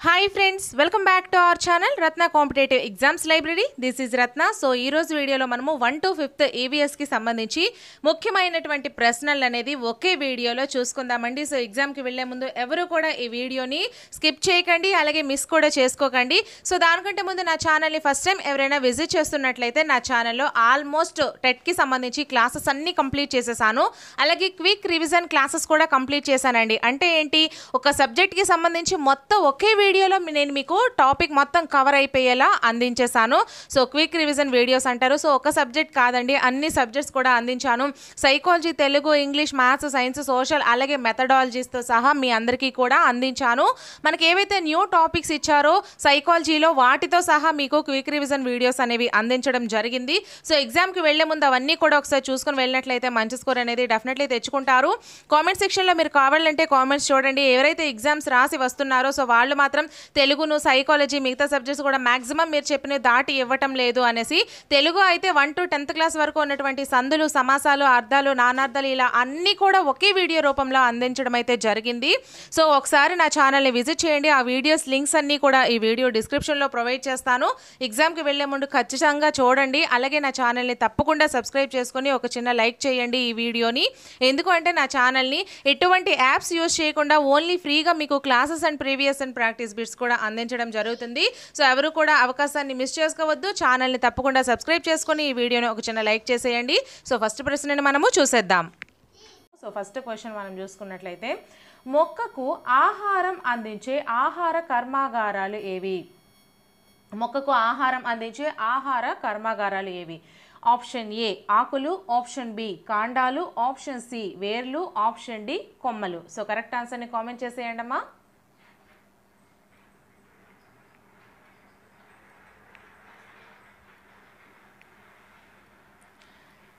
Hi friends, welcome back to our channel Ratna competitive exams library. This is Ratna. So ఈ రోజు వీడియోలో మనము 1 to 5th ఏవిఎస్కి సంబంధించి ముఖ్యమైనటువంటి ప్రశ్నలు అనేది ఒకే వీడియోలో చూసుకుందామండి. సో ఎగ్జామ్కి వెళ్లే ముందు ఎవరు కూడా ఈ వీడియోని స్కిప్ చేయకండి, అలాగే మిస్ కూడా చేసుకోకండి. సో దానికంటే ముందు నా ఛానల్ని ఫస్ట్ టైం ఎవరైనా విజిట్ చేస్తున్నట్లయితే నా ఛానల్లో ఆల్మోస్ట్ టెట్కి సంబంధించి క్లాసెస్ అన్నీ కంప్లీట్ చేసేసాను. అలాగే క్విక్ రివిజన్ క్లాసెస్ కూడా కంప్లీట్ చేశానండి. అంటే ఏంటి, ఒక సబ్జెక్ట్కి సంబంధించి మొత్తం ఒకే వీడియోలో నేను మీకు టాపిక్ మొత్తం కవర్ అయిపోయేలా అందించేశాను. సో క్విక్ రివిజన్ వీడియోస్ అంటారు. సో ఒక సబ్జెక్ట్ కాదండి, అన్ని సబ్జెక్ట్స్ కూడా అందించాను. Psychology, Telugu, English, maths, science, social, అలాగే మెథడాలజీస్తో సహా మీ అందరికీ కూడా అందించాను. మనకి ఏవైతే న్యూ టాపిక్స్ ఇచ్చారో సైకాలజీలో వాటితో సహా మీకు క్విక్ రివిజన్ వీడియోస్ అనేవి అందించడం జరిగింది. సో ఎగ్జామ్కి వెళ్లే ముందు అవన్నీ కూడా ఒకసారి చూసుకొని వెళ్ళినట్లయితే మంచి స్కోర్ అనేది డెఫినెట్లీ తెచ్చుకుంటారు. కామెంట్ సెక్షన్లో మీరు కావాలంటే కామెంట్స్ చూడండి. ఎవరైతే ఎగ్జామ్స్ రాసి వస్తున్నారో సో వాళ్ళు మాత్రం తెలుగును, సైకాలజీ, మిగతా సబ్జెక్ట్స్ కూడా మాక్సిమం మీరు చెప్పిన దాటి ఇవ్వటం లేదు అనేసి, తెలుగు అయితే 1 to 10th క్లాస్ వరకు ఉన్నటువంటి సందులు, సమాసాలు, అర్థాలు, నానార్థాలు ఇలా అన్నీ కూడా ఒకే వీడియో రూపంలో అందించడం అయితే జరిగింది. సో ఒకసారి నా ఛానల్ని విజిట్ చేయండి. ఆ వీడియోస్ లింక్స్ అన్నీ కూడా ఈ వీడియో డిస్క్రిప్షన్లో ప్రొవైడ్ చేస్తాను. ఎగ్జామ్కి వెళ్లే ముందు ఖచ్చితంగా చూడండి. అలాగే నా ఛానల్ని తప్పకుండా సబ్స్క్రైబ్ చేసుకొని ఒక చిన్న లైక్ చేయండి ఈ వీడియోని. ఎందుకంటే నా ఛానల్ని ఎటువంటి యాప్స్ యూజ్ చేయకుండా ఓన్లీ ఫ్రీగా మీకు classes and previous and practice bits కూడా అందించడం జరుగుతుంది. సో ఎవరు కూడా అవకాశాన్ని మిస్ చేసుకోవద్దు. ఛానల్ని తప్పకుండా సబ్స్క్రైబ్ చేసుకొని ఈ వీడియోని ఒక చిన్న లైక్ చేసేయండి. సో ఫస్ట్ ప్రశ్నని మనము చూసేద్దాం. సో ఫస్ట్ క్వశ్చన్ మనం చూసుకున్నట్లయితే, మొక్కకు ఆహారం అందించే ఆహార కర్మాగారాలు ఏవి? మొక్కకు ఆహారం అందించే ఆహార కర్మాగారాలు ఏవి? ఆప్షన్ ఏ ఆకులు, ఆప్షన్ బి కాండాలు, ఆప్షన్ సి వేర్లు, ఆప్షన్ డి కొమ్మలు. సో కరెక్ట్ ఆన్సర్ని కామెంట్ చేసేయండి అమ్మా.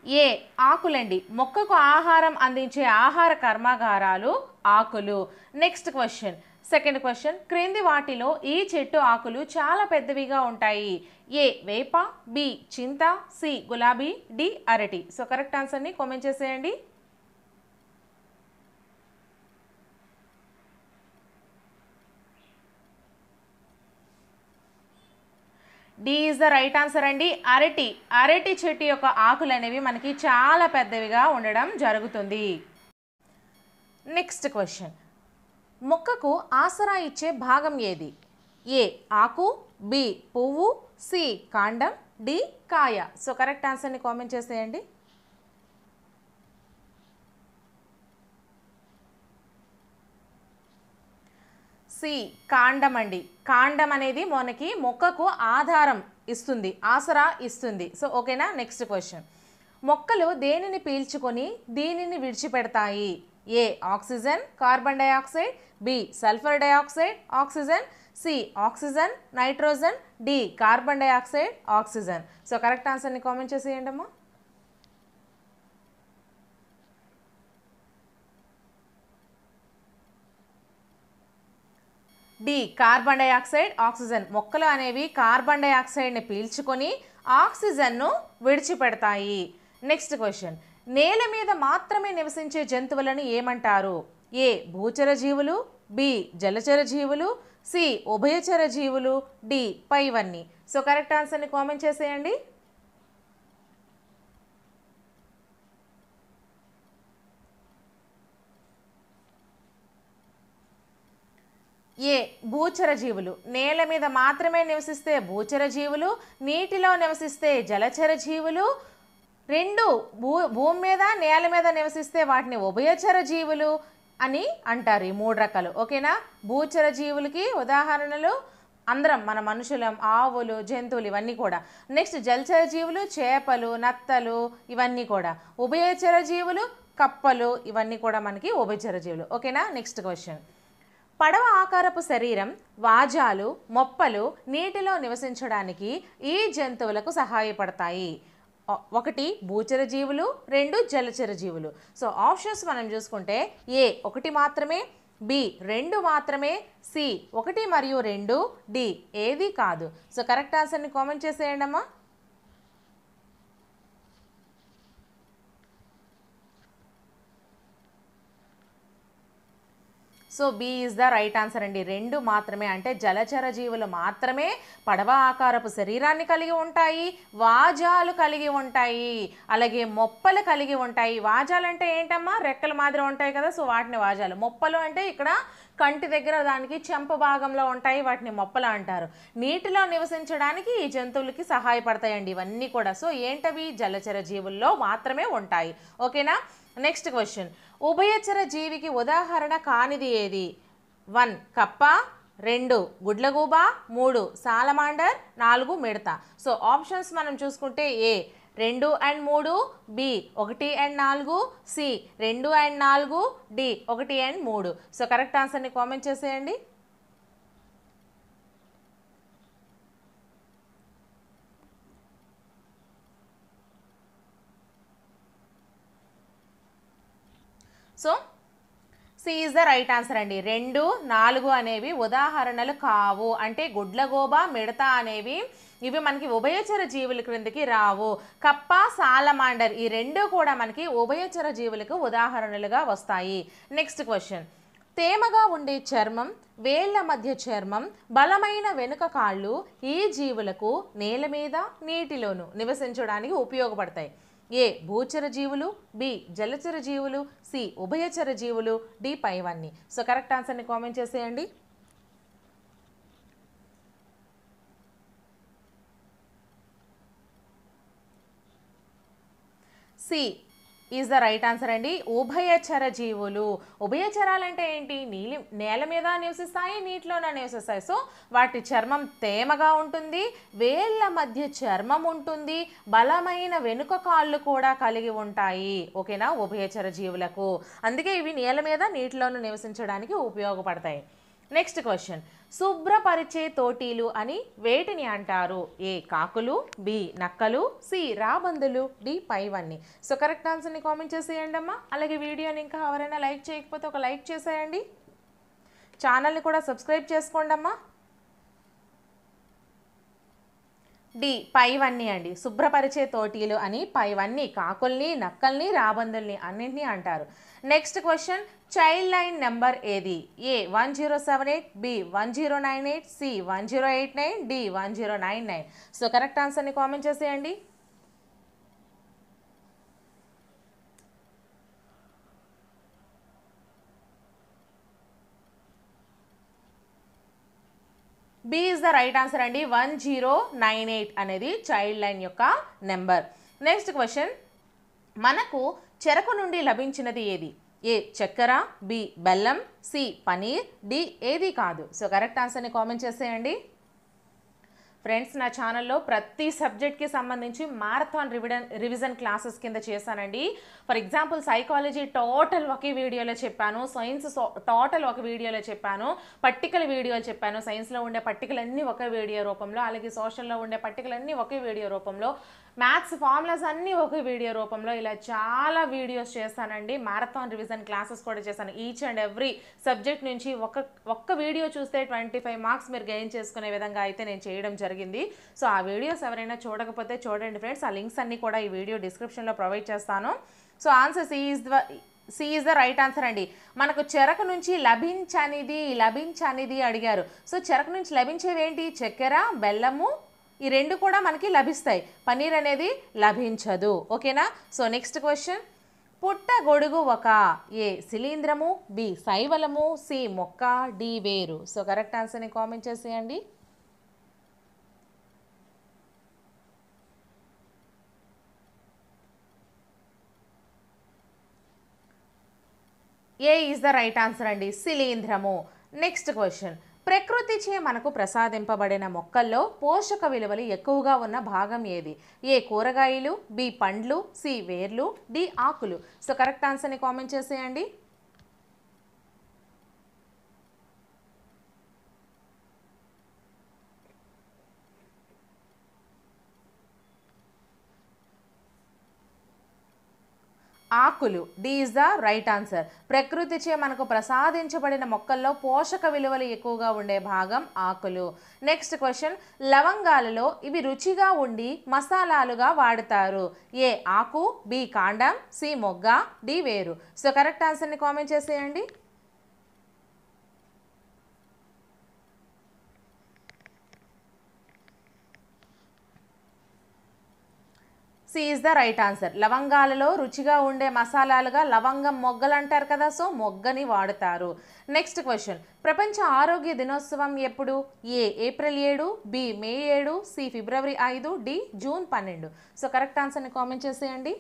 ఏ ఆకులండి. మొక్కకు ఆహారం అందించే ఆహార కర్మాగారాలు ఆకులు. నెక్స్ట్ క్వశ్చన్, సెకండ్ క్వశ్చన్, క్రింది వాటిలో ఈ చెట్టు ఆకులు చాలా పెద్దవిగా ఉంటాయి? ఏ వేప, బి చింత, సి గులాబీ, డి అరటి. సో కరెక్ట్ ఆన్సర్ని కామెంట్ చేసేయండి. D is the right answer అండి. అరటి చెట్టు యొక్క ఆకులు అనేవి మనకి చాలా పెద్దవిగా ఉండడం జరుగుతుంది. నెక్స్ట్ క్వశ్చన్, మొక్కకు ఆసరా ఇచ్చే భాగం ఏది? ఏ ఆకు, బి పువ్వు, సి కాండం, డి కాయ. సో కరెక్ట్ ఆన్సర్ని కామెంట్ చేసేయండి. సి కాండం అండి. కాండం అనేది మనకి మొక్కకు ఆధారం ఇస్తుంది, ఆసరా ఇస్తుంది. సో ఓకేనా. నెక్స్ట్ క్వశ్చన్, మొక్కలు దేనిని పీల్చుకొని దీనిని విడిచిపెడతాయి? A oxygen, carbon dioxide, B sulphur dioxide, oxygen, C oxygen, nitrogen, D carbon dioxide, oxygen. So correct ఆన్సర్ని కామెంట్ చేసేయండి అమ్మా. D carbon dioxide, oxygen. మొక్కలు అనేవి కార్బన్ డైఆక్సైడ్ని పీల్చుకొని ఆక్సిజన్ను విడిచిపెడతాయి. నెక్స్ట్ క్వశ్చన్, నేల మీద మాత్రమే నివసించే జంతువులను ఏమంటారు? ఏ భూచర జీవులు, బి జలచర జీవులు, సి ఉభయచర జీవులు, డి పైవన్నీ. సో కరెక్ట్ ఆన్సర్ని కామెంట్ చేసేయండి. ఏ భూచర జీవులు. నేల మీద మాత్రమే నివసిస్తే భూచర జీవులు, నీటిలో నివసిస్తే జలచర జీవులు, రెండు భూమి మీద నేల మీద నివసిస్తే వాటిని ఉభయచర జీవులు అని అంటారు. ఈ 3 రకాలు. ఓకేనా. భూచర జీవులకి ఉదాహరణలు అందరం మన మనుషులం, ఆవులు, జంతువులు ఇవన్నీ కూడా. నెక్స్ట్ జలచర జీవులు చేపలు, నత్తలు ఇవన్నీ కూడా. ఉభయచర జీవులు కప్పలు ఇవన్నీ కూడా మనకి ఉభయచర జీవులు. ఓకేనా. నెక్స్ట్ క్వశ్చన్, పడవ ఆకారపు శరీరం, వాజాలు, మొప్పలు నీటిలో నివసించడానికి ఈ జంతువులకు సహాయపడతాయి? 1 భూచర జీవులు, 2 జలచర జీవులు. సో ఆప్షన్స్ మనం చూసుకుంటే, ఏ 1 మాత్రమే, బి 2 మాత్రమే, సి 1 మరియు 2, డి ఏది కాదు. సో కరెక్ట్ ఆన్సర్ని కామెంట్ చేసేయండి అమ్మా. So B is the right answer అండి. 2 మాత్రమే, అంటే జలచర జీవులు మాత్రమే పడవ ఆకారపు శరీరాన్ని కలిగి ఉంటాయి, వాజాలు కలిగి ఉంటాయి, అలాగే మొప్పలు కలిగి ఉంటాయి. వాజాలు అంటే ఏంటమ్మా, రెక్కల మాదిరి ఉంటాయి కదా, సో వాటిని వాజాలు. మొప్పలు అంటే ఇక్కడ కంటి దగ్గర దానికి చెంప భాగంలో ఉంటాయి, వాటిని మొప్పలు అంటారు. నీటిలో నివసించడానికి ఈ జంతువులకి సహాయపడతాయండి ఇవన్నీ కూడా. సో ఏంటవి, జలచర జీవుల్లో మాత్రమే ఉంటాయి. ఓకేనా. నెక్స్ట్ క్వశ్చన్, ఉభయచర జీవికి ఉదాహరణ కానిది ఏది? 1 కప్ప, 2 గుడ్లగూబ, 3 సాలమాండర్, 4 మిడత. సో ఆప్షన్స్ మనం చూసుకుంటే A 2 and 3, B 1 and 4, C 2 and 4, D 1 and 3. So correct ఆన్సర్ని కామెంట్ చేసేయండి. So C is the right answer అండి. 2, 4 అనేవి ఉదాహరణలు కావు, అంటే గుడ్లగోబ, మిడత అనేవి ఇవి మనకి ఉభయచర జీవుల క్రిందికి రావు. కప్ప, సాలమాండర్ ఈ 2 కూడా మనకి ఉభయచర జీవులకు ఉదాహరణలుగా వస్తాయి. నెక్స్ట్ క్వశ్చన్, తేమగా ఉండే చర్మం, వేళ్ల మధ్య చర్మం, బలమైన వెనుక కాళ్ళు ఈ జీవులకు నేల మీద నీటిలోను నివసించడానికి ఉపయోగపడతాయి. ఏ భూచర జీవులు, బి జలచర జీవులు, సి ఉభయచర జీవులు, డి పైవన్నీ. సో కరెక్ట్ ఆన్సర్ని కామెంట్ చేసేయండి. C is the right answer అండి. ఉభయచర జీవులు. ఉభయచరాలంటే ఏంటి, నేల మీద నివసిస్తాయి, నీటిలోనే నివసిస్తాయి. సో వాటి చర్మం తేమగా ఉంటుంది, వేళ్ల మధ్య చర్మం ఉంటుంది, బలమైన వెనుక కాళ్ళు కూడా కలిగి ఉంటాయి. ఓకేనా, ఉభయచర జీవులకు. అందుకే ఇవి నేల మీద నీటిలోనూ నివసించడానికి ఉపయోగపడతాయి. నెక్స్ట్ క్వశ్చన్, శుభ్రపరిచే తోటీలు అని వేటిని అంటారు? ఏ కాకులు, బి నక్కలు, సి రాబందులు, డి పైవన్నీ. సో కరెక్ట్ ఆన్సర్ని కామెంట్ చేసేయండి అమ్మా. అలాగే వీడియోని ఇంకా ఎవరైనా లైక్ చేయకపోతే ఒక లైక్ చేసేయండి. ఛానల్ని కూడా సబ్స్క్రైబ్ చేసుకోండి అమ్మా. డి పైవన్నీ అండి. శుభ్రపరిచే తోటీలు అని పైవన్నీ కాకుల్ని, నక్కల్ని, రాబందుల్ని అన్నింటినీ అంటారు. Next question, child line number ఏది? A 1078, B 1098, C 1089, D 1099. So correct ఆన్సర్ని కామెంట్ చేసేయండి. B is the right answer అండి. 1098 అనేది చైల్డ్ లైన్ యొక్క నెంబర్. నెక్స్ట్ క్వశ్చన్, మనకు చెరకు నుండి లభించినది ఏది? ఏ చక్కెర, బి బెల్లం, సి పనీర్, డి ఏది కాదు. సో కరెక్ట్ ఆన్సర్ని కామెంట్ చేసేయండి. ఫ్రెండ్స్, నా ఛానల్లో ప్రతి సబ్జెక్ట్కి సంబంధించి మారథాన్ రివిజన్ క్లాసెస్ కింద చేశానండి. ఫర్ ఎగ్జాంపుల్ సైకాలజీ టోటల్ ఒకే వీడియోలో చెప్పాను, సైన్స్ టోటల్ ఒక వీడియోలో చెప్పాను, పట్టికల వీడియోలు చెప్పాను, సైన్స్లో ఉండే పట్టికలన్నీ ఒకే వీడియో రూపంలో, అలాగే సోషల్లో ఉండే పట్టికలన్నీ ఒకే వీడియో రూపంలో, మ్యాథ్స్ ఫార్ములాస్ అన్నీ ఒకే వీడియో రూపంలో, ఇలా చాలా వీడియోస్ చేస్తానండి. మారథాన్ రివిజన్ క్లాసెస్ కూడా చేశాను. ఈచ్ అండ్ ఎవ్రీ సబ్జెక్ట్ నుంచి ఒక్క వీడియో చూస్తే 25 మార్క్స్ మీరు గెయిన్ చేసుకునే విధంగా అయితే నేను చేయడం జరిగింది. సో ఆ వీడియోస్ ఎవరైనా చూడకపోతే చూడండి ఫ్రెండ్స్. ఆ లింక్స్ అన్నీ కూడా ఈ వీడియో డిస్క్రిప్షన్లో ప్రొవైడ్ చేస్తాను. So answer C is the right answer అండి. మనకు చెరకు నుంచి లభించనిది అడిగారు. సో చెరకు నుంచి లభించేవి ఏంటి? చక్కెర, బెల్లము, ఈ 2 కూడా మనకి లభిస్తాయి. పనీర్ అనేది లభించదు. ఓకేనా. సో నెక్స్ట్ క్వశ్చన్, పుట్ట గొడుగు ఒక ఏ శిలీంధ్రము, బి శైవలము, సి మొక్క, డి వేరు. సో కరెక్ట్ ఆన్సర్ని కామెంట్ చేసేయండి. A is the right answer అండి, శిలీంధ్రము. నెక్స్ట్ క్వశ్చన్, ప్రకృతిచే మనకు ప్రసాదింపబడిన మొక్కల్లో పోషక విలువలు ఎక్కువగా ఉన్న భాగం ఏది? ఏ కూరగాయలు, బి పండ్లు, సి వేర్లు, డి ఆకులు. సో కరెక్ట్ ఆన్సర్ని కామెంట్ చేసేయండి. ఆకులు. D is the right answer. ప్రకృతిచే మనకు ప్రసాదించబడిన మొక్కల్లో పోషక విలువలు ఎక్కువగా ఉండే భాగం ఆకులు. నెక్స్ట్ క్వశ్చన్, లవంగాలలో ఇవి రుచిగా ఉండి మసాలాలుగా వాడతారు. ఏ ఆకు, బి కాండం, సి మొగ్గ, డి వేరు. సో కరెక్ట్ ఆన్సర్ని కామెంట్ చేసేయండి. C is the right answer. లవంగాలలో రుచిగా ఉండే మసాలాలుగా లవంగం మొగ్గలు అంటారు కదా, సో మొగ్గని వాడుతారు. నెక్స్ట్ క్వశ్చన్, ప్రపంచ ఆరోగ్య దినోత్సవం ఎప్పుడు? ఏ ఏప్రిల్ 7, బి మే 7, సి ఫిబ్రవరి 5, డి జూన్ 12. సో కరెక్ట్ ఆన్సర్ని కామెంట్ చేసేయండి.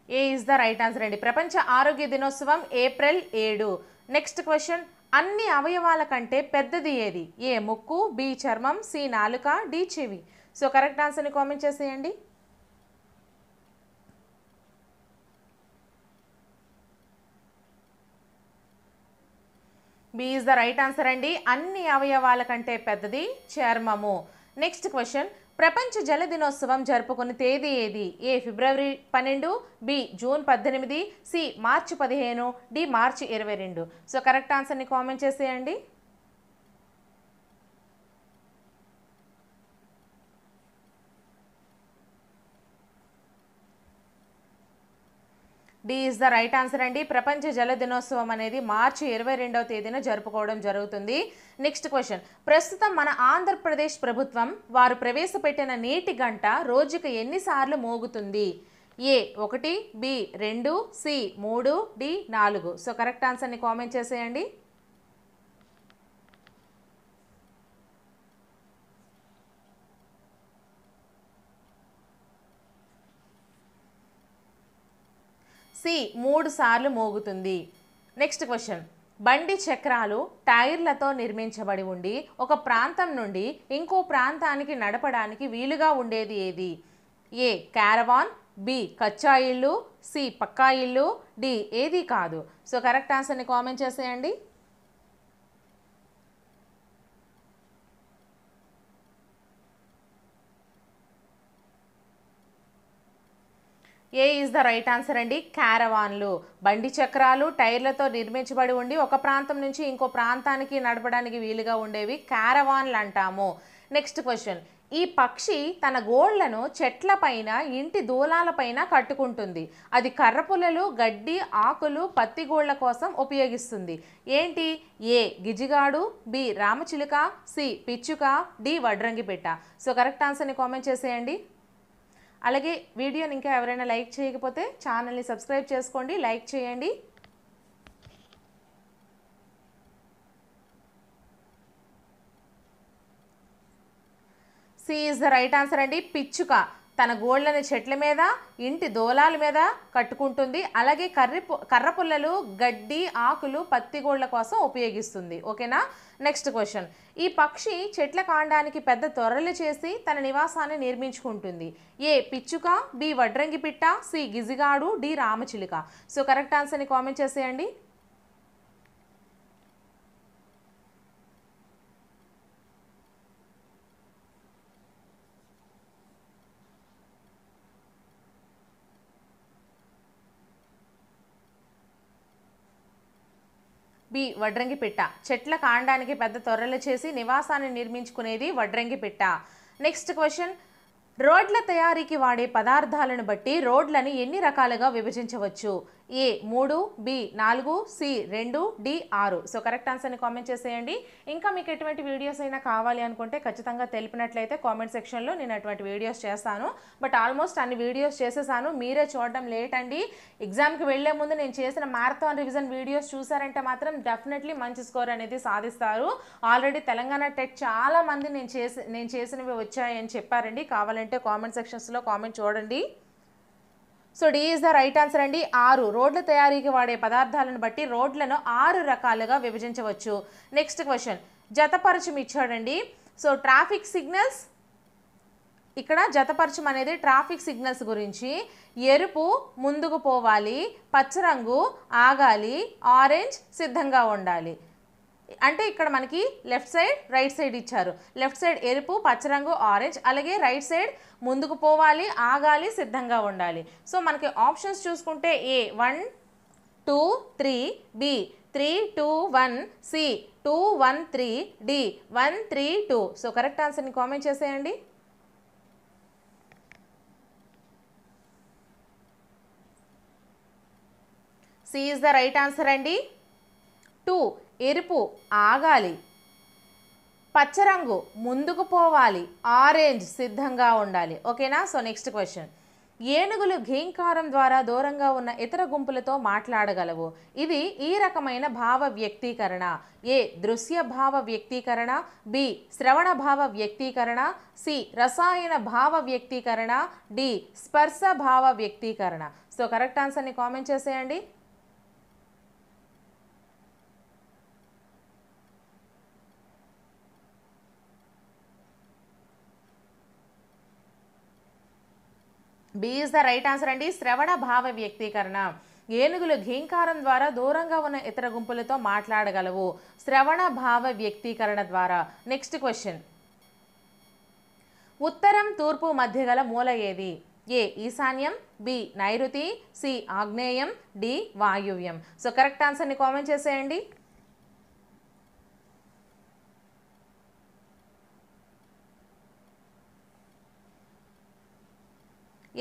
A is the right answer అండి. ప్రపంచ ఆరోగ్య దినోత్సవం ఏప్రిల్ 7. నెక్స్ట్ క్వశ్చన్, అన్ని అవయవాల కంటే పెద్దది ఏది? ఏ ముక్కు, బి చర్మం, సి నాలుక, డి చెవి. సో కరెక్ట్ ఆన్సర్ని కామెంట్ చేసేయండి. B is the right answer అండి. అన్ని అవయవాల కంటే పెద్దది చర్మము. నెక్స్ట్ క్వశ్చన్, ప్రపంచ జల దినోత్సవం జరుపుకునే తేదీ ఏది? ఏ ఫిబ్రవరి 12, బి జూన్ 18, సి మార్చి 15, డి మార్చి 22. సో కరెక్ట్ ఆన్సర్ని కామెంట్ చేసేయండి. D is the right answer అండి. ప్రపంచ జల దినోత్సవం అనేది మార్చి 22వ తేదీన జరుపుకోవడం జరుగుతుంది. నెక్స్ట్ క్వశ్చన్, ప్రస్తుతం మన ఆంధ్రప్రదేశ్ ప్రభుత్వం వారు ప్రవేశపెట్టిన నీటి గంట రోజుకు ఎన్నిసార్లు మోగుతుంది? A 1, B 2, C 3, D 4. So correct ఆన్సర్ని కామెంట్ చేసేయండి. సి 3 సార్లు మోగుతుంది. నెక్స్ట్ క్వశ్చన్, బండి చక్రాలు టైర్లతో నిర్మించబడి ఉండి ఒక ప్రాంతం నుండి ఇంకో ప్రాంతానికి నడపడానికి వీలుగా ఉండేది ఏది? ఏ క్యారవాన్, బి కచ్చా ఇల్లు, సి పక్కా ఇల్లు, డి ఏది కాదు. సో కరెక్ట్ ఆన్సర్ని కామెంట్ చేసేయండి. A is the right answer అండి. క్యారవాన్లు. బండి చక్రాలు టైర్లతో నిర్మించబడి ఉండి ఒక ప్రాంతం నుంచి ఇంకో ప్రాంతానికి నడపడానికి వీలుగా ఉండేవి క్యారవాన్లు అంటాము. నెక్స్ట్ క్వశ్చన్, ఈ పక్షి తన గోళ్లను చెట్లపైన ఇంటి దూలాలపైన కట్టుకుంటుంది. అది కర్రపుల్లలు, గడ్డి, ఆకులు, పత్తి గోళ్ల కోసం ఉపయోగిస్తుంది. ఏంటి? ఏ గిజిగాడు, బి రామచిలుక, సి పిచ్చుక, డి వడ్రంగి పెట్ట. సో కరెక్ట్ ఆన్సర్ని కామెంట్ చేసేయండి. అలాగే వీడియోని ఇంకా ఎవరైనా లైక్ చేయకపోతే ఛానల్ని సబ్స్క్రైబ్ చేసుకోండి, లైక్ చేయండి. C is the right answer అండి. పిచ్చుక తన గోళ్లను చెట్ల మీద, ఇంటి దోలాల మీద కట్టుకుంటుంది. అలాగే కర్ర పుల్లలు, గడ్డి, ఆకులు, పత్తి గోళ్ల కోసం ఉపయోగిస్తుంది. ఓకేనా? నెక్స్ట్ క్వశ్చన్, ఈ పక్షి చెట్ల కాండానికి పెద్ద తొర్రలు చేసి తన నివాసాన్ని నిర్మించుకుంటుంది. ఏ పిచ్చుక, బి వడ్రంగి పిట్ట, సి గిజిగాడు, డి రామచిలుక. సో కరెక్ట్ ఆన్సర్ని కామెంట్ చేసేయండి. బి వడ్రంగి పిట్ట. చెట్ల కాండానికి పెద్ద తొర్రలు చేసి నివాసాన్ని నిర్మించుకునేది వడ్రంగి పిట్ట. నెక్స్ట్ క్వశ్చన్, రోడ్ల తయారీకి వాడే పదార్థాలను బట్టి రోడ్లని ఎన్ని రకాలుగా విభజించవచ్చు? A 3, B 4, C 2, D 6. So correct ఆన్సర్ని కామెంట్ చేసేయండి. ఇంకా మీకు ఎటువంటి వీడియోస్ అయినా కావాలి అనుకుంటే ఖచ్చితంగా తెలిపినట్లయితే కామెంట్ సెక్షన్లో నేను అటువంటి వీడియోస్ చేస్తాను. బట్ ఆల్మోస్ట్ అన్ని వీడియోస్ చేసేసాను, మీరే చూడడం లేట్ అండి. ఎగ్జామ్కి వెళ్లే ముందు నేను చేసిన మ్యారథాన్ రివిజన్ వీడియోస్ చూసారంటే మాత్రం డెఫినెట్లీ మంచి స్కోర్ అనేది సాధిస్తారు. ఆల్రెడీ తెలంగాణ టెట్ చాలా మంది నేను చేసినవి వచ్చాయని చెప్పారండి. కావాలంటే కామెంట్ సెక్షన్స్లో కామెంట్ చూడండి. So D is the right answer అండి. 6 రోడ్ల తయారీకి వాడే పదార్థాలను బట్టి రోడ్లను 6 రకాలుగా విభజించవచ్చు. నెక్స్ట్ క్వశ్చన్, జతపరచం ఇచ్చాడండి. సో ట్రాఫిక్ సిగ్నల్స్, ఇక్కడ జతపరచం అనేది ట్రాఫిక్ సిగ్నల్స్ గురించి. ఎరుపు ముందుకు పోవాలి, పచ్చరంగు ఆగాలి, ఆరెంజ్ సిద్ధంగా ఉండాలి. అంటే ఇక్కడ మనకి లెఫ్ట్ సైడ్, రైట్ సైడ్ ఇచ్చారు. లెఫ్ట్ సైడ్ ఎరుపు, పచ్చరంగు, ఆరెంజ్. అలాగే రైట్ సైడ్ ముందుకు పోవాలి, ఆగాలి, సిద్ధంగా ఉండాలి. సో మనకి ఆప్షన్స్ చూసుకుంటే A 1, 2, 3, B 3, 2, 1, C 2, 1, 3, D 1, 3, 2. So correct ఆన్సర్ని కామెంట్ చేసేయండి. C is the right answer అండి. 2 ఎరుపు ఆగాలి, పచ్చ రంగు ముందుకు పోవాలి, ఆరెంజ్ సిద్ధంగా ఉండాలి. ఓకేనా. So next question. ఏనుగులు ఘీంకారం ద్వారా దూరంగా ఉన్న ఇతర గుంపులతో మాట్లాడగలవు. ఇది ఈ రకమైన భావ వ్యక్తీకరణ. ఏ దృశ్య భావ వ్యక్తీకరణ, బి శ్రవణ భావ వ్యక్తీకరణ, సి రసాయన భావ వ్యక్తీకరణ, డి స్పర్శ భావ వ్యక్తీకరణ. సో కరెక్ట్ ఆన్సర్ని కామెంట్ చేసేయండి. B is the right answer అండి. శ్రవణ భావ వ్యక్తీకరణ. ఏనుగులు ఘీంకారం ద్వారా దూరంగా ఉన్న ఇతర గుంపులతో మాట్లాడగలవు శ్రవణ భావ వ్యక్తీకరణ ద్వారా. Next question. ఉత్తరం తూర్పు మధ్య గల మూల ఏది. ఏ ఈశాన్యం, బి నైరుతి, సి ఆగ్నేయం, డి వాయువ్యం. సో కరెక్ట్ ఆన్సర్ని కామెంట్ చేసేయండి.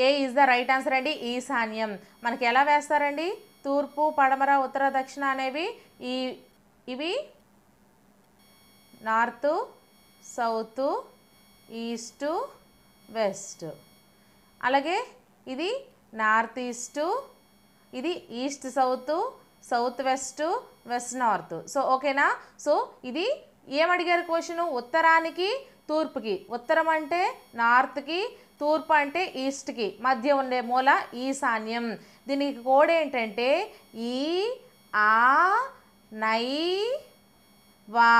A is the right answer అండి. ఈశాన్యం. మనకి ఎలా వేస్తారండి, తూర్పు పడమర ఉత్తర దక్షిణ అనేవి ఇవి నార్త్ సౌత్ ఈస్ట్ వెస్ట్, అలాగే ఇది నార్త్ ఈస్ట్, ఇది east south, south west, west north. So ఓకేనా. సో ఇది ఏమడిగారు క్వశ్చన్, ఉత్తరానికి తూర్పుకి, ఉత్తరం అంటే నార్త్కి, తూర్పు అంటే ఈస్ట్కి మధ్య ఉండే మూల ఈశాన్యం. దీనికి కోడ్ ఏంటంటే ఈ ఆ నై వా.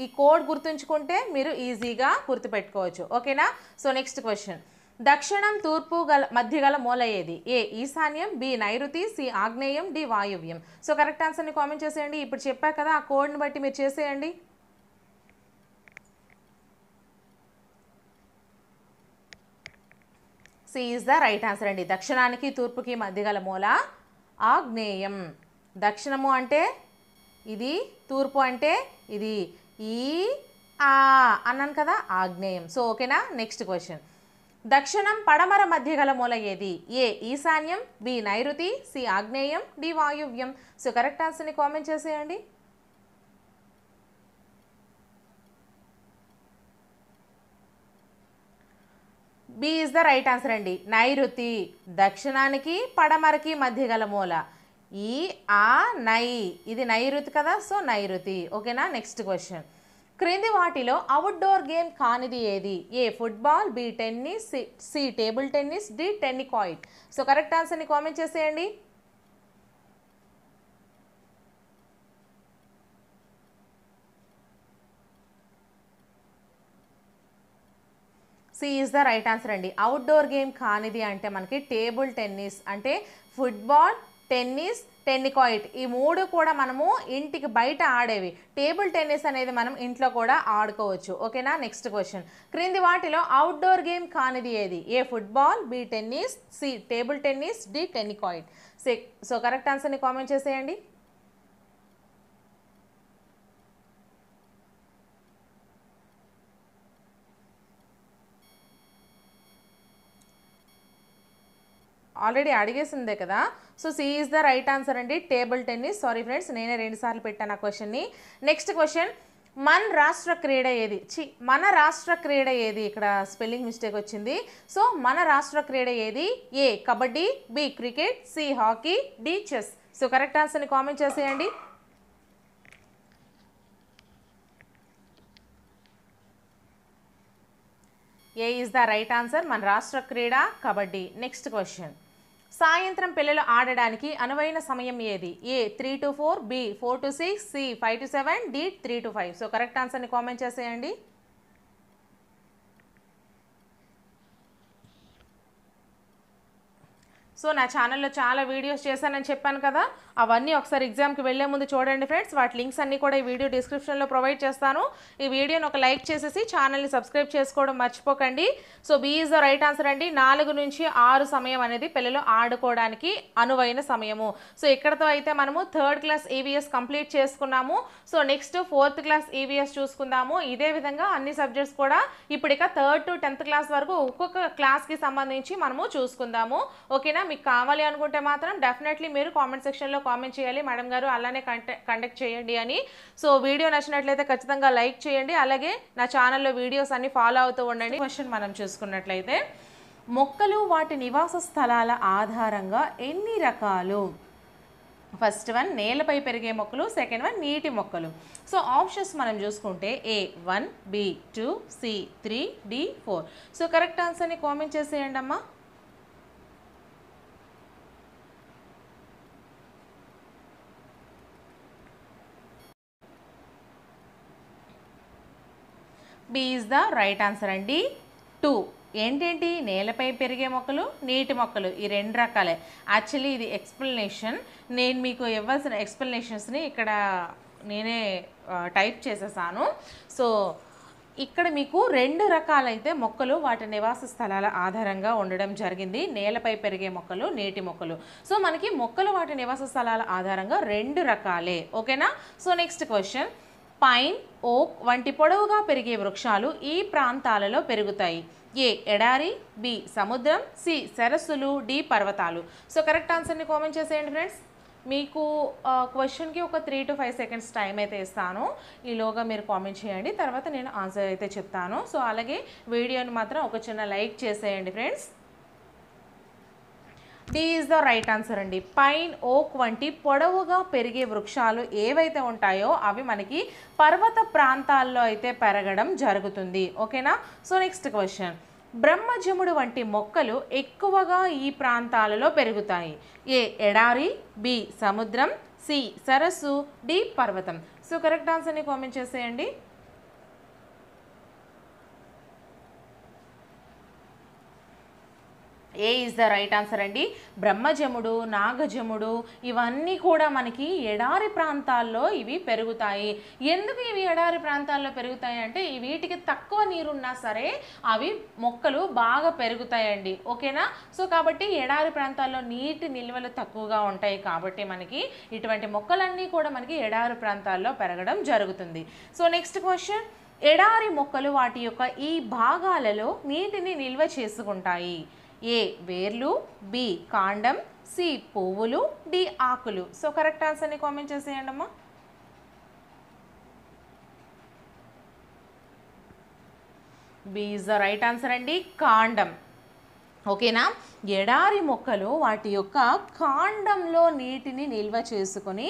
ఈ కోడ్ గుర్తుంచుకుంటే మీరు ఈజీగా గుర్తుపెట్టుకోవచ్చు. ఓకేనా. So next question. దక్షిణం తూర్పు మధ్య గల మూల ఏది. ఏ ఈశాన్యం, బి నైరుతి, సి ఆగ్నేయం, డి వాయువ్యం. సో కరెక్ట్ ఆన్సర్ని కామెంట్ చేసేయండి. ఇప్పుడు చెప్పా కదా, ఆ కోడ్ని బట్టి మీరు చేసేయండి. C is the right answer అండి. దక్షిణానికి తూర్పుకి మధ్య గల మూల ఆగ్నేయం. దక్షిణము అంటే ఇది, తూర్పు అంటే ఇది. ఈ ఆ అన్నాను కదా, ఆగ్నేయం. సో ఓకేనా. Next question. దక్షిణం పడమర మధ్య గల మూల ఏది. ఏ ఈశాన్యం, బి నైరుతి, సి ఆగ్నేయం, డి వాయువ్యం. సో కరెక్ట్ ఆన్సర్ని కామెంట్ చేసేయండి. B is the right answer అండి. నైరుతి. దక్షిణానికి పడమరకి మధ్య గల మూల ఈ ఆ నై, ఇది నైరుతి కదా. సో నైరుతి. ఓకేనా. Next question. క్రింది వాటిలో అవుట్డోర్ గేమ్ కానిది ఏది. A football, B tennis, C table tennis, D tennikoit. So correct ఆన్సర్ని కామెంట్ చేసేయండి. C is the right answer అండి. అవుట్డోర్ గేమ్ కానిది అంటే మనకి టేబుల్ టెన్నిస్, అంటే ఫుట్బాల్, టెన్నిస్, టెన్నికాయిట్ ఈ మూడు కూడా మనము ఇంటికి బయట ఆడేవి. టేబుల్ టెన్నిస్ అనేది మనం ఇంట్లో కూడా ఆడుకోవచ్చు. ఓకేనా. Next question. క్రింది వాటిలో అవుట్డోర్ గేమ్ కానిది ఏది. A football, B tennis, C table tennis, D tennikoit. So correct ఆన్సర్ని కామెంట్ చేసేయండి. ఆల్రెడీ అడిగేసిందే కదా. So C is the right answer అండి. Table tennis. సారీ ఫ్రెండ్స్, నేనే 2 సార్లు పెట్టాను ఆ క్వశ్చన్ని. Next question. మన రాష్ట్ర క్రీడ ఏది. మన రాష్ట్ర క్రీడ ఏది. ఇక్కడ స్పెల్లింగ్ మిస్టేక్ వచ్చింది. సో మన రాష్ట్ర క్రీడ ఏది. A kabaddi, B cricket, C hockey, D chess. So correct ఆన్సర్ని కామెంట్ చేసేయండి. A is the right answer. మన రాష్ట్ర క్రీడ కబడ్డీ. Next question. సాయంత్రం పిల్లలు ఆడడానికి అనువైన సమయం ఏది. A 3 to 4, B 4 to 6, C 5 to 7, D 3 to 5. So correct ఆన్సర్ని కామెంట్ చేసేయండి. సో నా ఛానల్లో చాలా వీడియోస్ చేశానని చెప్పాను కదా, అవన్నీ ఒకసారి ఎగ్జామ్కి వెళ్ళే ముందు చూడండి ఫ్రెండ్స్. వాటి లింక్స్ అన్నీ కూడా ఈ వీడియో డిస్క్రిప్షన్లో ప్రొవైడ్ చేస్తాను. ఈ వీడియోని ఒక లైక్ చేసేసి ఛానల్ని సబ్స్క్రైబ్ చేసుకోవడం మర్చిపోకండి. So B is the right answer అండి. 4 నుంచి 6 సమయం అనేది పిల్లలు ఆడుకోవడానికి అనువైన సమయము. సో ఇక్కడతో అయితే మనము 3rd క్లాస్ ఈవీఎస్ కంప్లీట్ చేసుకున్నాము. So next 4th class EVS చూసుకుందాము. ఇదే విధంగా అన్ని సబ్జెక్ట్స్ కూడా ఇప్పుడు ఇక 3rd to 10th క్లాస్ వరకు ఒక్కొక్క క్లాస్కి సంబంధించి మనము చూసుకుందాము. ఓకేనా. మీకు కావాలి అనుకుంటే మాత్రం డెఫినెట్లీ మీరు కామెంట్ సెక్షన్లో కామెంట్ చేయాలి మేడం గారు అలానే కండక్ట్ చేయండి అని. సో వీడియో నచ్చినట్లయితే ఖచ్చితంగా లైక్ చేయండి, అలాగే నా ఛానల్లో వీడియోస్ అన్ని ఫాలో అవుతూ ఉండండి. క్వశ్చన్ మనం చూసుకున్నట్లయితే మొక్కలు వాటి నివాస స్థలాల ఆధారంగా ఎన్ని రకాలు? ఫస్ట్ వన్ నేలపై పెరిగే మొక్కలు, సెకండ్ వన్ నీటి మొక్కలు. సో ఆప్షన్స్ మనం చూసుకుంటే A1, B2, C3, D4. So correct ఆన్సర్ని కామెంట్ చేసేయండి అమ్మా. B is the right answer అండి. 2 ఏంటేంటి? నేలపై పెరిగే మొక్కలు, నీటి మొక్కలు, ఈ రెండు రకాలే. యాక్చువల్లీ ఇది ఎక్స్ప్లెనేషన్, నేను మీకు ఇవ్వాల్సిన ఎక్స్ప్లెనేషన్స్ని ఇక్కడ నేనే టైప్ చేసేసాను. సో ఇక్కడ మీకు రెండు రకాలైతే మొక్కలు వాటి నివాస స్థలాల ఆధారంగా ఉండడం జరిగింది, నేలపై పెరిగే మొక్కలు, నీటి మొక్కలు. సో మనకి మొక్కలు వాటి నివాస స్థలాల ఆధారంగా రెండు రకాలే. ఓకేనా? So next question, pine, oak వంటి పొడవుగా పెరిగే వృక్షాలు ఈ ప్రాంతాలలో పెరుగుతాయి. ఏ ఎడారి, బి సముద్రం, సి సరస్సులు, డి పర్వతాలు. సో కరెక్ట్ ఆన్సర్ని కామెంట్ చేసేయండి ఫ్రెండ్స్. మీకు క్వశ్చన్కి ఒక 3 to 5 seconds టైం అయితే ఇస్తాను, ఈలోగా మీరు కామెంట్ చేయండి, తర్వాత నేను ఆన్సర్ అయితే చెప్తాను. సో అలాగే వీడియోని మాత్రం ఒక చిన్న లైక్ చేసేయండి friends. D is the right answer అండి. పైన్, ఓక్ వంటి పొడవుగా పెరిగే వృక్షాలు ఏవైతే ఉంటాయో అవి మనకి పర్వత ప్రాంతాల్లో అయితే పెరగడం జరుగుతుంది. ఓకేనా? సో నెక్స్ట్ క్వశ్చన్, బ్రహ్మజముడు వంటి మొక్కలు ఎక్కువగా ఈ ప్రాంతాలలో పెరుగుతాయి. ఏ ఎడారి, బి సముద్రం, సి సరస్సు, డి పర్వతం. సో కరెక్ట్ ఆన్సర్ని కామెంట్ చేసేయండి. A is the right answer అండి. బ్రహ్మజముడు, నాగజముడు ఇవన్నీ కూడా మనకి ఎడారి ప్రాంతాల్లో ఇవి పెరుగుతాయి. ఎందుకు ఇవి ఎడారి ప్రాంతాల్లో పెరుగుతాయి అంటే వీటికి తక్కువ నీరున్నా సరే అవి మొక్కలు బాగా పెరుగుతాయండి. ఓకేనా? సో కాబట్టి ఎడారి ప్రాంతాల్లో నీటి నిల్వలు తక్కువగా ఉంటాయి కాబట్టి మనకి ఇటువంటి మొక్కలన్నీ కూడా మనకి ఎడారి ప్రాంతాల్లో పెరగడం జరుగుతుంది. సో నెక్స్ట్ క్వశ్చన్, ఎడారి మొక్కలు వాటి యొక్క ఈ భాగాలలో నీటిని నిల్వ చేసుకుంటాయి. ఏ వేర్లు, బి కాండం, సి పువ్వులు, డి ఆకులు. సో కరెక్ట్ ఆన్సర్ని కామెంట్ చేసేయండి అమ్మా. B is the right answer అండి, కాండం. ఓకేనా? ఎడారి మొక్కలు వాటి యొక్క కాండంలో నీటిని నిల్వ చేసుకొని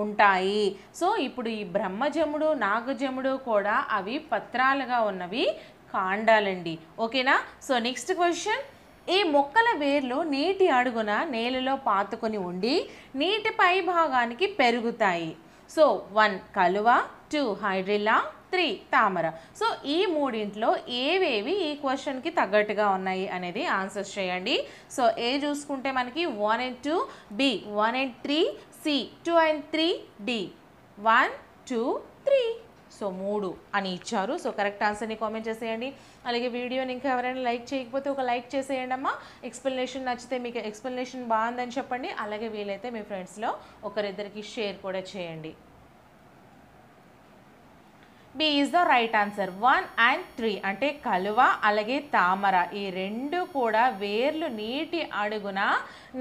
ఉంటాయి. సో ఇప్పుడు ఈ బ్రహ్మజముడు, నాగజముడు కూడా అవి పత్రాలుగా ఉన్నవి కాండాలండి. ఓకేనా? సో నెక్స్ట్ క్వశ్చన్, ఈ మొక్కల వేర్లు నీటి అడుగున నేలలో పాతుకొని ఉండి నీటి పై భాగానికి పెరుగుతాయి. సో 1 కలువ, 2 హైడ్రిల్లా, 3 తామర. సో ఈ మూడింట్లో ఏవేవి ఈ క్వశ్చన్కి తగ్గట్టుగా ఉన్నాయి అనేది ఆన్సర్స్ చేయండి. సో ఏ చూసుకుంటే మనకి 1 and 2, B 1 and 3, C 2 and 3, D 1, 2, 3. So 3 అని ఇచ్చారు. సో కరెక్ట్ ఆన్సర్ని కామెంట్ చేసేయండి. అలాగే వీడియోని ఇంకా ఎవరైనా లైక్ చేయకపోతే ఒక లైక్ చేసేయండి అమ్మా. ఎక్స్ప్లెనేషన్ నచ్చితే, మీకు ఎక్స్ప్లెనేషన్ బాగుందని చెప్పండి, అలాగే వీలైతే మీ ఫ్రెండ్స్లో ఒకరిద్దరికి షేర్ కూడా చేయండి. B is the right answer. 1 and 3 అంటే కలువ అలాగే తామర ఈ రెండు కూడా వేర్లు నీటి అడుగున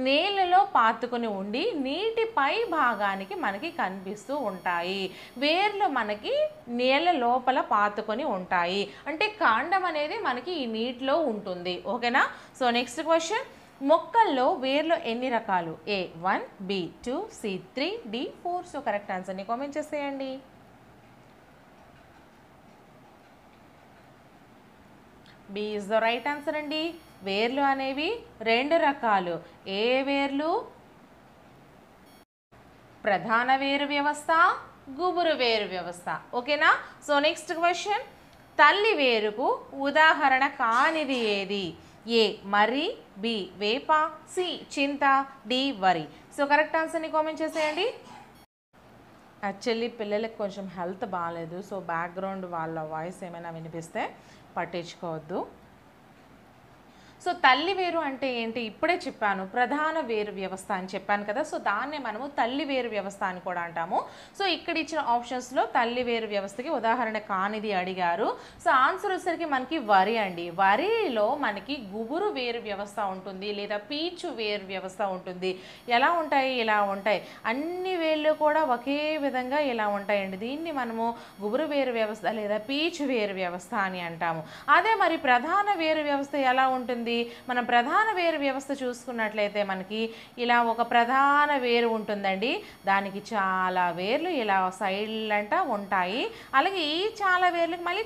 నేలలో పాతుకొని ఉండి నీటి పై భాగానికి మనకి కనిపిస్తూ ఉంటాయి. వేర్లు మనకి నేల లోపల పాతుకొని ఉంటాయి, అంటే కాండం అనేది మనకి ఈ నీటిలో ఉంటుంది. ఓకేనా? సో నెక్స్ట్ క్వశ్చన్, మొక్కల్లో వేర్లు ఎన్ని రకాలు? A1, B2, C3, D4. So correct ఆన్సర్ని కామెంట్ చేసేయండి. B is the right answer అండి. వేర్లు అనేవి రెండు రకాలు. ఏ వేర్లు? ప్రధాన వేరు వ్యవస్థ, గుబురు వేరు వ్యవస్థ. ఓకేనా? సో నెక్స్ట్ క్వశ్చన్, తల్లి వేరుకు ఉదాహరణ కానిది ఏది? ఏ మర్రి, బి వేప, సి చింత, డి వరి. సో కరెక్ట్ ఆన్సర్ని కామెంట్ చేసేయండి. యాక్చువల్లీ పిల్లలకు కొంచెం హెల్త్ బాగాలేదు, సో బ్యాక్గ్రౌండ్ వాళ్ళ వాయిస్ ఏమైనా వినిపిస్తే పట్టించుకోవద్దు. సో తల్లి వేరు అంటే ఏంటి ఇప్పుడే చెప్పాను, ప్రధాన వేరు వ్యవస్థ అని చెప్పాను కదా. సో దాన్నే మనము తల్లి వేరు వ్యవస్థ అని కూడా అంటాము. సో ఇక్కడ ఇచ్చిన ఆప్షన్స్లో తల్లి వేరు వ్యవస్థకి ఉదాహరణ కానిది అడిగారు. సో ఆన్సర్ వచ్చేసరికి మనకి వరి అండి. వరిలో మనకి గుబురు వేరు వ్యవస్థ ఉంటుంది లేదా పీచు వేరు వ్యవస్థ ఉంటుంది. ఎలా ఉంటాయి? ఇలా ఉంటాయి. అన్ని వేళ్ళు కూడా ఒకే విధంగా ఇలా ఉంటాయండి. దీన్ని మనము గుబురు వేరు వ్యవస్థ లేదా పీచు వేరు వ్యవస్థ అని అంటాము. అదే మరి ప్రధాన వేరు వ్యవస్థ ఎలా ఉంటుంది? మనం ప్రధాన వేరు వ్యవస్థ చూసుకున్నట్లయితే మనకి ఇలా ఒక ప్రధాన వేరు ఉంటుందండి. దానికి చాలా వేర్లు ఇలా సైడ్లంట ఉంటాయి. అలాగే ఈ చాలా వేర్లకు మళ్ళీ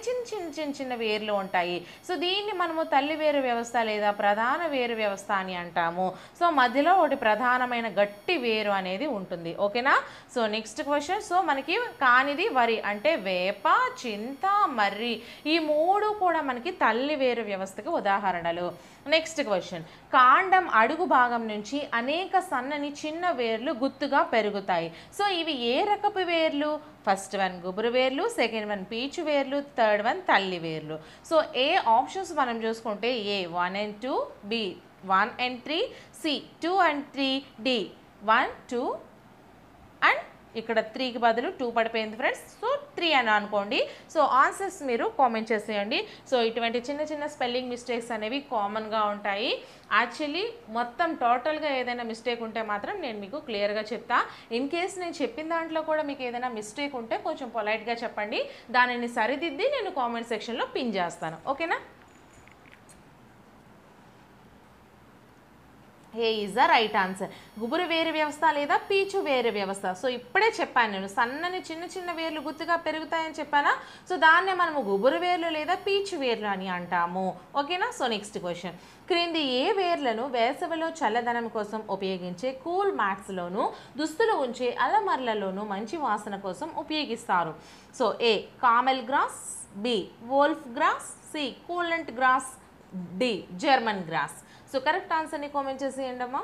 చిన్న వేర్లు ఉంటాయి. సో దీన్ని మనము తల్లి వేరు వ్యవస్థ లేదా ప్రధాన వేరు వ్యవస్థ అని అంటాము. సో మధ్యలో ఒకటి ప్రధానమైన గట్టి వేరు అనేది ఉంటుంది. ఓకేనా? So next question. సో మనకి కానిది వరి అంటే వేప, చింత, మర్రి ఈ మూడు కూడా మనకి తల్లి వేరు వ్యవస్థకు ఉదాహరణలు. Next question. కాండం అడుగు భాగం నుంచి అనేక సన్నని చిన్న వేర్లు గుత్తుగా పెరుగుతాయి. సో ఇవి ఏ రకపు వేర్లు? ఫస్ట్ వన్ గుబురు వేర్లు, సెకండ్ వన్ పీచు వేర్లు, థర్డ్ వన్ తల్లి వేర్లు. సో ఏ ఆప్షన్స్ మనం చూసుకుంటే A 1 and 2, B 1 and 3, C 2 and 3, D 1, 2 and ఇక్కడ 3కి బదులు 2 పడిపోయింది ఫ్రెండ్స్. సో 3 అని అనుకోండి. సో ఆన్సర్స్ మీరు కామెంట్ చేసేయండి. సో ఇటువంటి చిన్న స్పెల్లింగ్ మిస్టేక్స్ అనేవి కామన్గా ఉంటాయి. యాక్చువల్లీ మొత్తం టోటల్గా ఏదైనా మిస్టేక్ ఉంటే మాత్రం నేను మీకు క్లియర్గా చెప్తా. ఇన్ కేస్ నేను చెప్పిన దాంట్లో కూడా మీకు ఏదైనా మిస్టేక్ ఉంటే కొంచెం పొలైట్గా చెప్పండి. దానిని సరిదిద్ది నేను కామెంట్ సెక్షన్లో పిన్ చేస్తాను. ఓకేనా? ఏ ఈజ్ ద రైట్ ఆన్సర్. గుబురు వేరు వ్యవస్థ లేదా పీచు వేరు వ్యవస్థ. సో ఇప్పుడే చెప్పాను నేను, సన్నని చిన్న వేర్లు గుత్తుగా పెరుగుతాయని చెప్పానా. సో దాన్నే మనము గుబురు వేర్లు లేదా పీచు వేర్లు అని అంటాము. ఓకేనా? So next question. క్రింది ఏ వేర్లను వేసవిలో చల్లదనం కోసం ఉపయోగించే కూల్ మ్యాట్స్లోను దుస్తులు ఉంచే అలమర్లలోను మంచి వాసన కోసం ఉపయోగిస్తారు? So A camel grass, B wolf grass, C coolant grass, D German grass. So correct ఆన్సర్ని కామెంట్ చేసేయండి అమ్మా.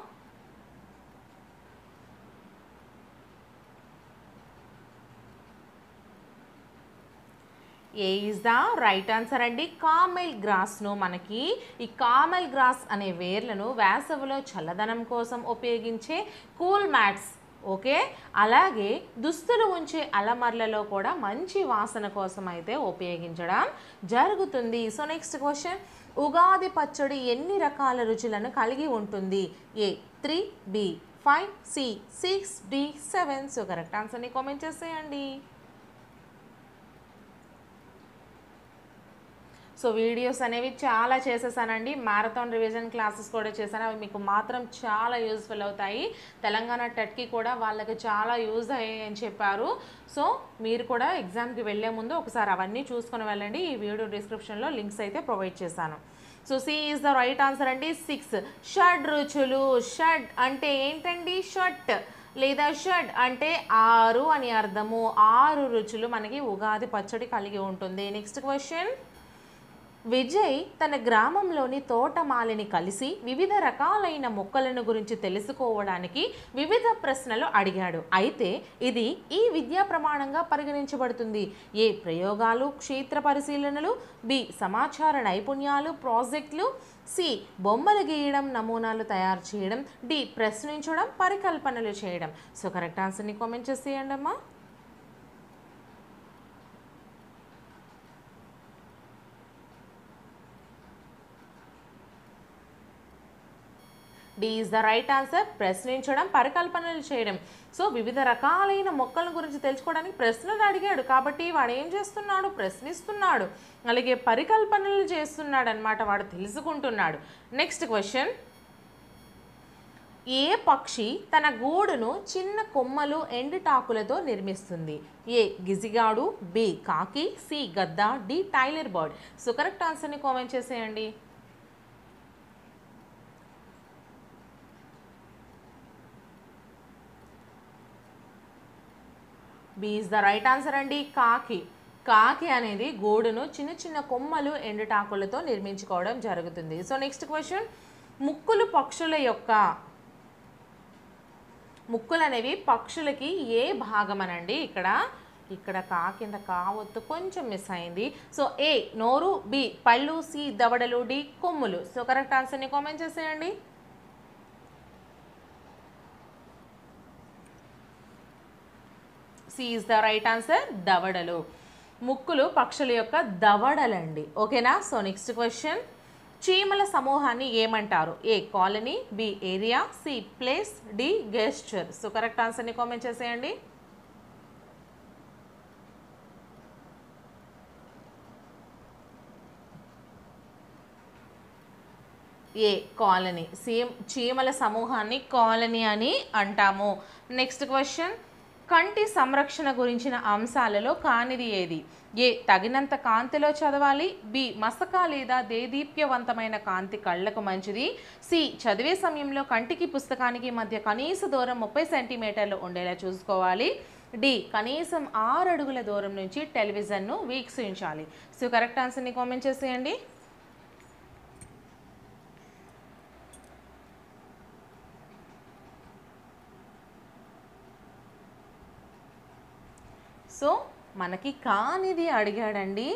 A is the right answer అండి. కామెల్ గ్రాస్ను మనకి ఈ కామెల్ గ్రాస్ అనే వేర్లను వేసవిలో చల్లదనం కోసం ఉపయోగించే కూల్ మ్యాట్స్, ఓకే, అలాగే దుస్తులు ఉంచే అలమర్లలో కూడా మంచి వాసన కోసం అయితే ఉపయోగించడం జరుగుతుంది. So next question. ఉగాది పచ్చడి ఎన్ని రకాల రుచులను కలిగి ఉంటుంది? A 3, B 5, C 6, D 7. So correct ఆన్సర్ని కామెంట్ చేసేయండి. సో వీడియోస్ అనేవి చాలా చేసేసానండి. మ్యారథాన్ రివిజన్ క్లాసెస్ కూడా చేశాను. అవి మీకు మాత్రం చాలా యూజ్ఫుల్ అవుతాయి. తెలంగాణ టెట్కి కూడా వాళ్ళకి చాలా యూజ్ అయ్యాయి అని చెప్పారు. సో మీరు కూడా ఎగ్జామ్కి వెళ్ళే ముందు ఒకసారి అవన్నీ చూసుకొని వెళ్ళండి. ఈ వీడియో డిస్క్రిప్షన్లో లింక్స్ అయితే ప్రొవైడ్ చేశాను. So C is the right answer అండి. 6 షడ్ రుచులు. షడ్ అంటే ఏంటండి? షట్ లేదా షడ్ అంటే 6 అని అర్థము. 6 రుచులు మనకి ఉగాది పచ్చడి కలిగి ఉంటుంది. Next question. విజయ్ తన గ్రామంలోని తోటమాలిని కలిసి వివిధ రకాలైన మొక్కలను గురించి తెలుసుకోవడానికి వివిధ ప్రశ్నలు అడిగాడు. అయితే ఇది ఈ విద్యా ప్రమాణంగా పరిగణించబడుతుంది? ఏ ప్రయోగాలు, క్షేత్ర పరిశీలనలు, బి సమాచార నైపుణ్యాలు, ప్రాజెక్టులు, సి బొమ్మలు గీయడం, నమూనాలు తయారు చేయడం, డి ప్రశ్నించడం, పరికల్పనలు చేయడం. సో కరెక్ట్ ఆన్సర్ని కామెంట్ చేసేయండి అమ్మా. D is the right answer. ప్రశ్నించడం, పరికల్పనలు చేయడం. సో వివిధ రకాలైన మొక్కల గురించి తెలుసుకోవడానికి ప్రశ్నలు అడిగాడు కాబట్టి వాడు ఏం చేస్తున్నాడు? ప్రశ్నిస్తున్నాడు. అలాగే పరికల్పనలు చేస్తున్నాడు అనమాట, వాడు తెలుసుకుంటున్నాడు. Next question. ఏ పక్షి తన గూడును చిన్న కొమ్మలు ఎండుటాకులతో నిర్మిస్తుంది? ఏ గిజిగాడు, బి కాకి, సి గద్ద, D tailor bird. So correct ఆన్సర్ని కామెంట్ చేసేయండి. B is the right answer అండి. కాకి. కాకి అనేది గూడును చిన్న కొమ్మలు ఎండుటాకులతో నిర్మించుకోవడం జరుగుతుంది. So next question. ముక్కులు అనేవి పక్షులకి ఏ భాగం అనండి? ఇక్కడ ఇక్కడ కా కింద కావొత్తు కొంచెం మిస్ అయింది. సో ఏ నోరు, బి పళ్ళు, సి దవడలు, డి కొమ్ములు. సో కరెక్ట్ ఆన్సర్ని కామెంట్ చేసేయండి. C is the right answer, దవడలు. ముక్కులు పక్షుల యొక్క దవడలండి. ఓకేనా. సో నెక్స్ట్ క్వశ్చన్, చీమల సమూహాన్ని ఏమంటారు? A colony, B area, C place, D gesture. So correct ఆన్సర్ని కామెంట్ చేసేయండి. A colony. చీమల సమూహాన్ని కాలనీ అని అంటాము. నెక్స్ట్ క్వశ్చన్, కంటి సంరక్షణ గురించిన అంశాలలో కానిది ఏది? ఏ తగినంత కాంతిలో చదవాలి, బి మసక లేదా దేదీప్యవంతమైన కాంతి కళ్ళకు మంచిది, సి చదివే సమయంలో కంటికి పుస్తకానికి మధ్య కనీస దూరం 30 సెంటీమీటర్లు ఉండేలా చూసుకోవాలి, డి కనీసం 6 అడుగుల దూరం నుంచి టెలివిజన్ను వీక్షించాలి. సో కరెక్ట్ ఆన్సర్ని కామెంట్ చేసేయండి. సో మనకి కానిది అడిగాడండి.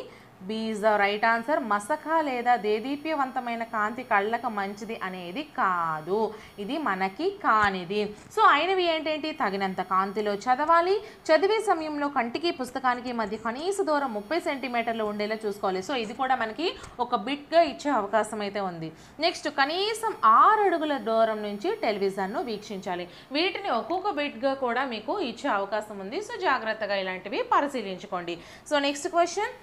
B is the right answer. మసక లేదా దేదీప్యవంతమైన కాంతి కళ్ళకు మంచిది అనేది కాదు, ఇది మనకి కానిది. సో అయినవి ఏంటంటే తగినంత కాంతిలో చదవాలి, చదివే సమయంలో కంటికి పుస్తకానికి మధ్య కనీస దూరం 30 సెంటీమీటర్లు ఉండేలా చూసుకోవాలి. సో ఇది కూడా మనకి ఒక బిట్గా ఇచ్చే అవకాశం అయితే ఉంది. నెక్స్ట్ కనీసం 6 అడుగుల దూరం నుంచి టెలివిజన్ను వీక్షించాలి. వీటిని ఒక్కొక్క బిట్గా కూడా మీకు ఇచ్చే అవకాశం ఉంది. సో జాగ్రత్తగా ఇలాంటివి పరిశీలించుకోండి. సో నెక్స్ట్ క్వశ్చన్,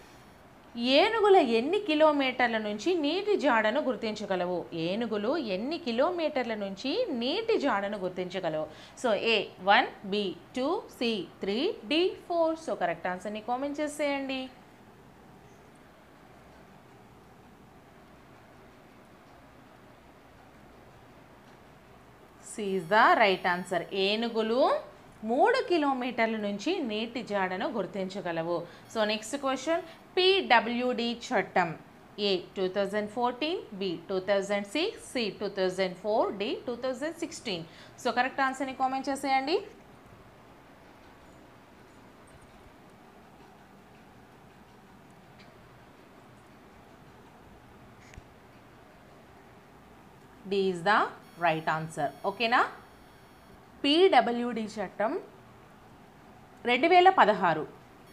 ఏనుగుల ఎన్ని కిలోమీటర్ల నుంచి నీటి జాడను గుర్తించగలవు? ఏనుగులు ఎన్ని కిలోమీటర్ల నుంచి నీటి జాడను గుర్తించగలవు? So A 1, B 2, C 3, D 4. So correct ఆన్సర్ని కామెంట్ చేసేయండి. C is the right answer. ఏనుగులు 3 కిలోమీటర్ల నుంచి నీటి జాడను గుర్తించగలవు. సో నెక్స్ట్ క్వశ్చన్, పిడబ్ల్యూడి చట్టం A 2014, B 2006, C 2004, D 2016. So correct ఆన్సర్ని కామెంట్ చేసేయండి. D is the right answer. ఓకేనా. పిడబ్ల్యూడి చట్టం 2016.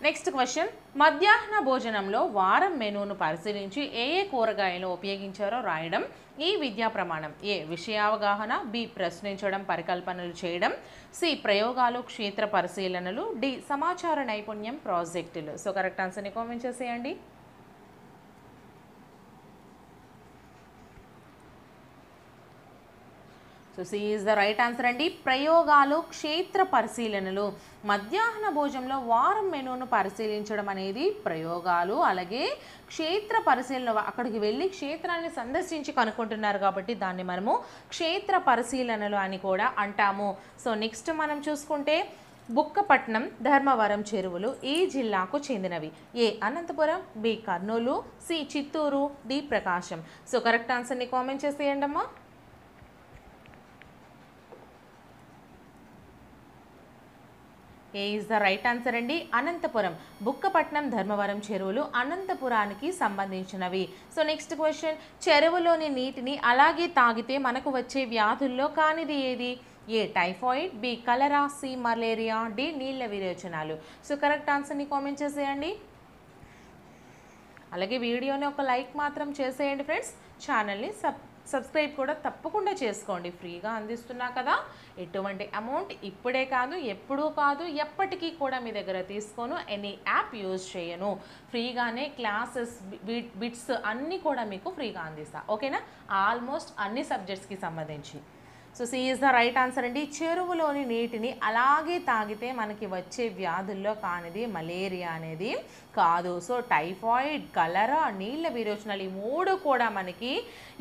నెక్స్ట్ క్వశ్చన్, మధ్యాహ్న భోజనంలో వారం మెనూను పరిశీలించి ఏ ఏ కూరగాయలు ఉపయోగించారో రాయడం ఈ విద్యా ప్రమాణం? ఏ విషయావగాహన, బి ప్రశ్నించడం, పరికల్పనలు చేయడం, సి ప్రయోగాలు, క్షేత్ర పరిశీలనలు, డి సమాచార నైపుణ్యం, ప్రాజెక్టులు. సో కరెక్ట్ ఆన్సర్ని కామెంట్ చేసేయండి. So C is the right answer అండి. ప్రయోగాలు, క్షేత్ర పరిశీలనలు. మధ్యాహ్న భోజనంలో వారం మెనూను పరిశీలించడం అనేది ప్రయోగాలు, అలాగే క్షేత్ర పరిశీలన, అక్కడికి వెళ్ళి క్షేత్రాన్ని సందర్శించి కనుక్కుంటున్నారు కాబట్టి దాన్ని మనము క్షేత్ర పరిశీలనలు అని కూడా అంటాము. సో నెక్స్ట్ మనం చూసుకుంటే, బుక్కపట్నం, ధర్మవరం చెరువులు ఈ జిల్లాకు చెందినవి? A Anantapuram, B Kurnool, C Chittoor, D Prakasam. So correct ఆన్సర్ని కామెంట్ చేసేయండి అమ్మా. A is the right answer అండి. అనంతపురం. బుక్కపట్నం, ధర్మవరం చెరువులు అనంతపురానికి సంబంధించినవి. సో నెక్స్ట్ క్వశ్చన్, చెరువులోని నీటిని అలాగే తాగితే మనకు వచ్చే వ్యాధుల్లో కానిది ఏది? ఏ టైఫాయిడ్, బి కలరా, సి మలేరియా, డి నీళ్ళ విరేచనాలు. సో కరెక్ట్ ఆన్సర్ని కామెంట్ చేసేయండి. అలాగే వీడియోని ఒక లైక్ మాత్రం చేసేయండి ఫ్రెండ్స్. ఛానల్ని సబ్స్క్రైబ్ కూడా తప్పకుండా చేసుకోండి, ఫ్రీగా అందిస్తున్నా కదా. ఎటువంటి అమౌంట్ ఇప్పుడే కాదు, ఎప్పుడూ కాదు, ఎప్పటికీ కూడా మీ దగ్గర తీసుకోను, ఎనీ యాప్ యూజ్ చేయను. ఫ్రీగానే క్లాసెస్, బిట్స్ అన్నీ కూడా మీకు ఫ్రీగా అందిస్తా. ఓకేనా. ఆల్మోస్ట్ అన్ని సబ్జెక్ట్స్కి సంబంధించి. So C is the right answer అండి. చెరువులోని నీటిని అలాగే తాగితే మనకి వచ్చే వ్యాధుల్లో కానిది మలేరియా అనేది కాదు. సో టైఫాయిడ్, కలరా, నీళ్ళ విరోచనాలు ఈ 3 కూడా మనకి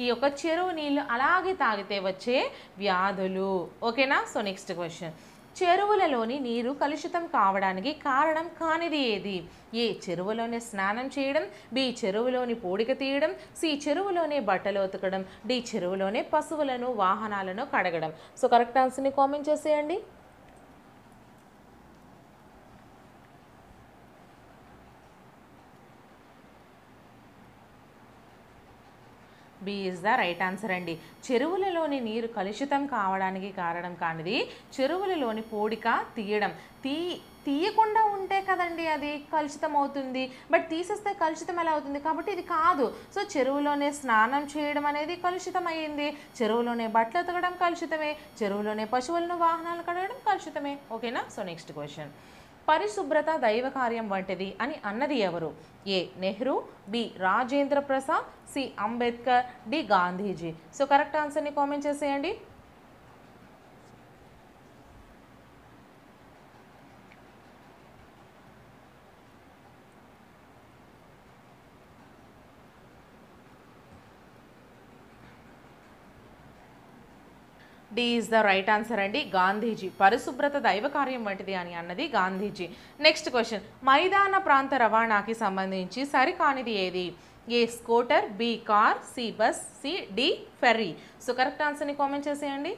ఈ యొక్క చెరువు నీళ్ళు అలాగే తాగితే వచ్చే వ్యాధులు. ఓకేనా. సో నెక్స్ట్ క్వశ్చన్, చెరువులలోని నీరు కలుషితం కావడానికి కారణం కానిది ఏది? ఏ చెరువులోనే స్నానం చేయడం, బి చెరువులోని పూడిక తీయడం, సి చెరువులోనే బట్టలు ఉతకడం, డి చెరువులోనే పశువులను, వాహనాలను కడగడం. సో కరెక్ట్ ఆన్సర్ని కామెంట్ చేసేయండి. B is the right answer అండి. చెరువులలోని నీరు కలుషితం కావడానికి కారణం కానిది చెరువులలోని పూడిక తీయడం. తీయకుండా ఉంటే కదండి అది కలుషితం అవుతుంది, బట్ తీసేస్తే కలుషితం ఎలా అవుతుంది, కాబట్టి ఇది కాదు. సో చెరువులోనే స్నానం చేయడం అనేది కలుషితం అయ్యింది, చెరువులోనే బట్టలు ఉతకడం కలుషితమే, చెరువులోనే పశువులను వాహనాలు కడగడం కలుషితమే. ఓకేనా. సో నెక్స్ట్ క్వశ్చన్, పరిశుభ్రత దైవ కార్యం వంటిది అని అన్నది ఎవరు? A Nehru, B Rajendra Prasad, C Ambedkar, D Gandhiji. So correct ఆన్సర్ని కామెంట్ చేసేయండి. D is the right answer అండి, గాంధీజీ. పరిశుభ్రత దైవ కార్యం వంటిది అని అన్నది గాంధీజీ. నెక్స్ట్ క్వశ్చన్, మైదాన ప్రాంత రవాణాకి సంబంధించి సరికానిది ఏది? A scooter, B car, C bus, C D ferry. So correct ఆన్సర్ని కామెంట్ చేసేయండి.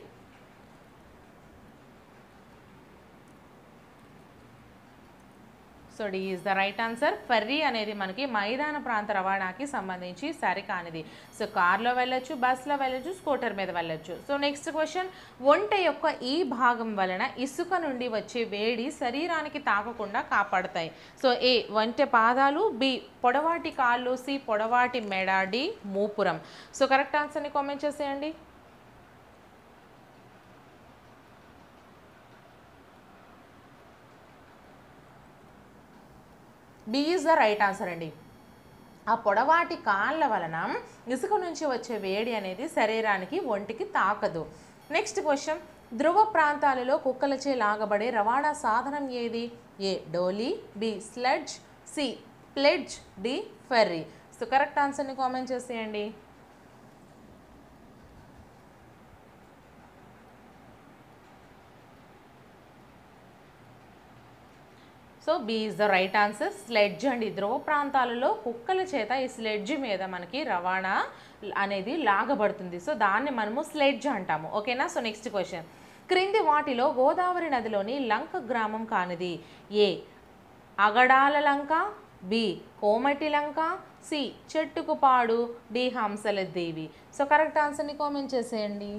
So D is the right answer. Ferry అనేది మనకి మైదాన ప్రాంత రవాణాకి సంబంధించి సరికానిది. సో కార్లో వెళ్ళొచ్చు, బస్లో వెళ్ళొచ్చు, స్కూటర్ మీద వెళ్ళొచ్చు. సో నెక్స్ట్ క్వశ్చన్, ఒంటె యొక్క ఈ భాగం వలన ఇసుక నుండి వచ్చే వేడి శరీరానికి తాకకుండా కాపాడుతాయి. సో ఏ ఒంటె పాదాలు, బి పొడవాటి కాళ్ళు, సి పొడవాటి మెడ, డి మూపురం. సో కరెక్ట్ ఆన్సర్ని కామెంట్ చేసేయండి. B is the right answer అండి. ఆ పొడవాటి కాళ్ళ వలన ఇసుక నుంచి వచ్చే వేడి అనేది శరీరానికి ఒంటికి తాకదు. నెక్స్ట్ క్వశ్చన్, ధ్రువ ప్రాంతాలలో కుక్కలచే లాగబడే రవాణా సాధనం ఏది? A doli, B sledge, C pledge, D ferry. So correct ఆన్సర్ని కామెంట్ చేసేయండి. So B is the right answer, sledge అండి. ధ్రువ ప్రాంతాలలో కుక్కల చేత ఈ స్లెడ్జ్ మీద మనకి రవాణా అనేది లాగబడుతుంది. సో దాన్ని మనము స్లెడ్జ్ అంటాము. ఓకేనా. సో నెక్స్ట్ క్వశ్చన్, క్రింది వాటిలో గోదావరి నదిలోని లంక గ్రామం కానిది? A Agadala Lanka, B Komati Lanka, C Chettukupadu, D Hamsala Devi. So correct ఆన్సర్ని కామెంట్ చేసేయండి.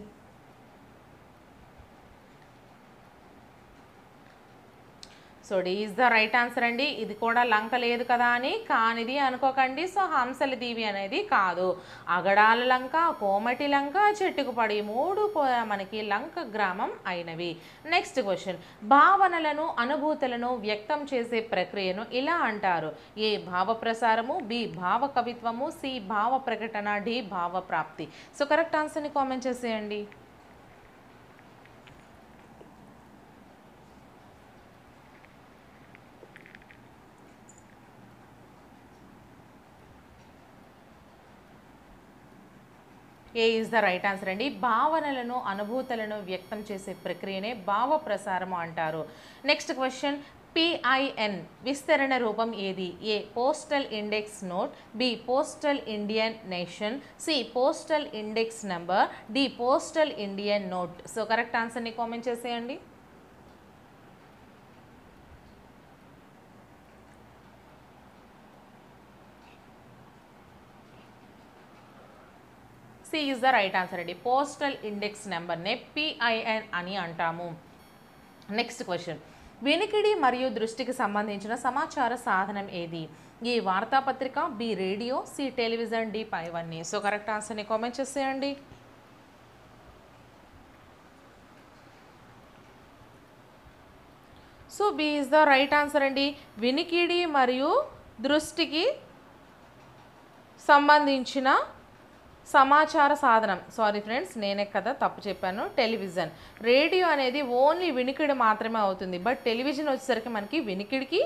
So D is the right answer అండి. ఇది కూడా లంక లేదు కదా అని కానిది అనుకోకండి. సో హంసల దీవి అనేది కాదు. అగడాల లంక, కోమటి లంక, చెట్టుకుపడి మూడు మనకి లంక గ్రామం అయినవి. నెక్స్ట్ క్వశ్చన్, భావనలను అనుభూతులను వ్యక్తం చేసే ప్రక్రియను ఇలా అంటారు. ఏ భావ ప్రసారము, బి భావ కవిత్వము, సి భావ ప్రకటన, డి భావ ప్రాప్తి. సో కరెక్ట్ ఆన్సర్ని కామెంట్ చేసేయండి. A is the right answer అండి. భావనలను అనుభూతులను వ్యక్తం చేసే ప్రక్రియనే భావ ప్రసారము అంటారు. నెక్స్ట్ క్వశ్చన్, పిఐఎన్ విస్తరణ రూపం ఏది? A postal index note, B postal Indian nation, C postal index number, D postal Indian note. So correct ఆన్సర్ని కామెంట్ చేసేయండి. C is the right answer అండి. పోస్టల్ ఇండెక్స్ నెంబర్నే పిఐఎన్ అని అంటాము. నెక్స్ట్ క్వశ్చన్, వినికిడి మరియు దృష్టికి సంబంధించిన సమాచార సాధనం ఏది? ఏ వార్తాపత్రిక, B radio, C television, D పైవన్నీ. సో కరెక్ట్ ఆన్సర్ని కామెంట్ చేసేయండి. So B is the right answer అండి. వినికిడి మరియు దృష్టికి సంబంధించిన సమాచార సాధనం, సారీ ఫ్రెండ్స్ నేనే కదా తప్పు చెప్పాను, టెలివిజన్. రేడియో అనేది ఓన్లీ వినికిడి మాత్రమే అవుతుంది, బట్ టెలివిజన్ వచ్చేసరికి మనకి వినికిడికి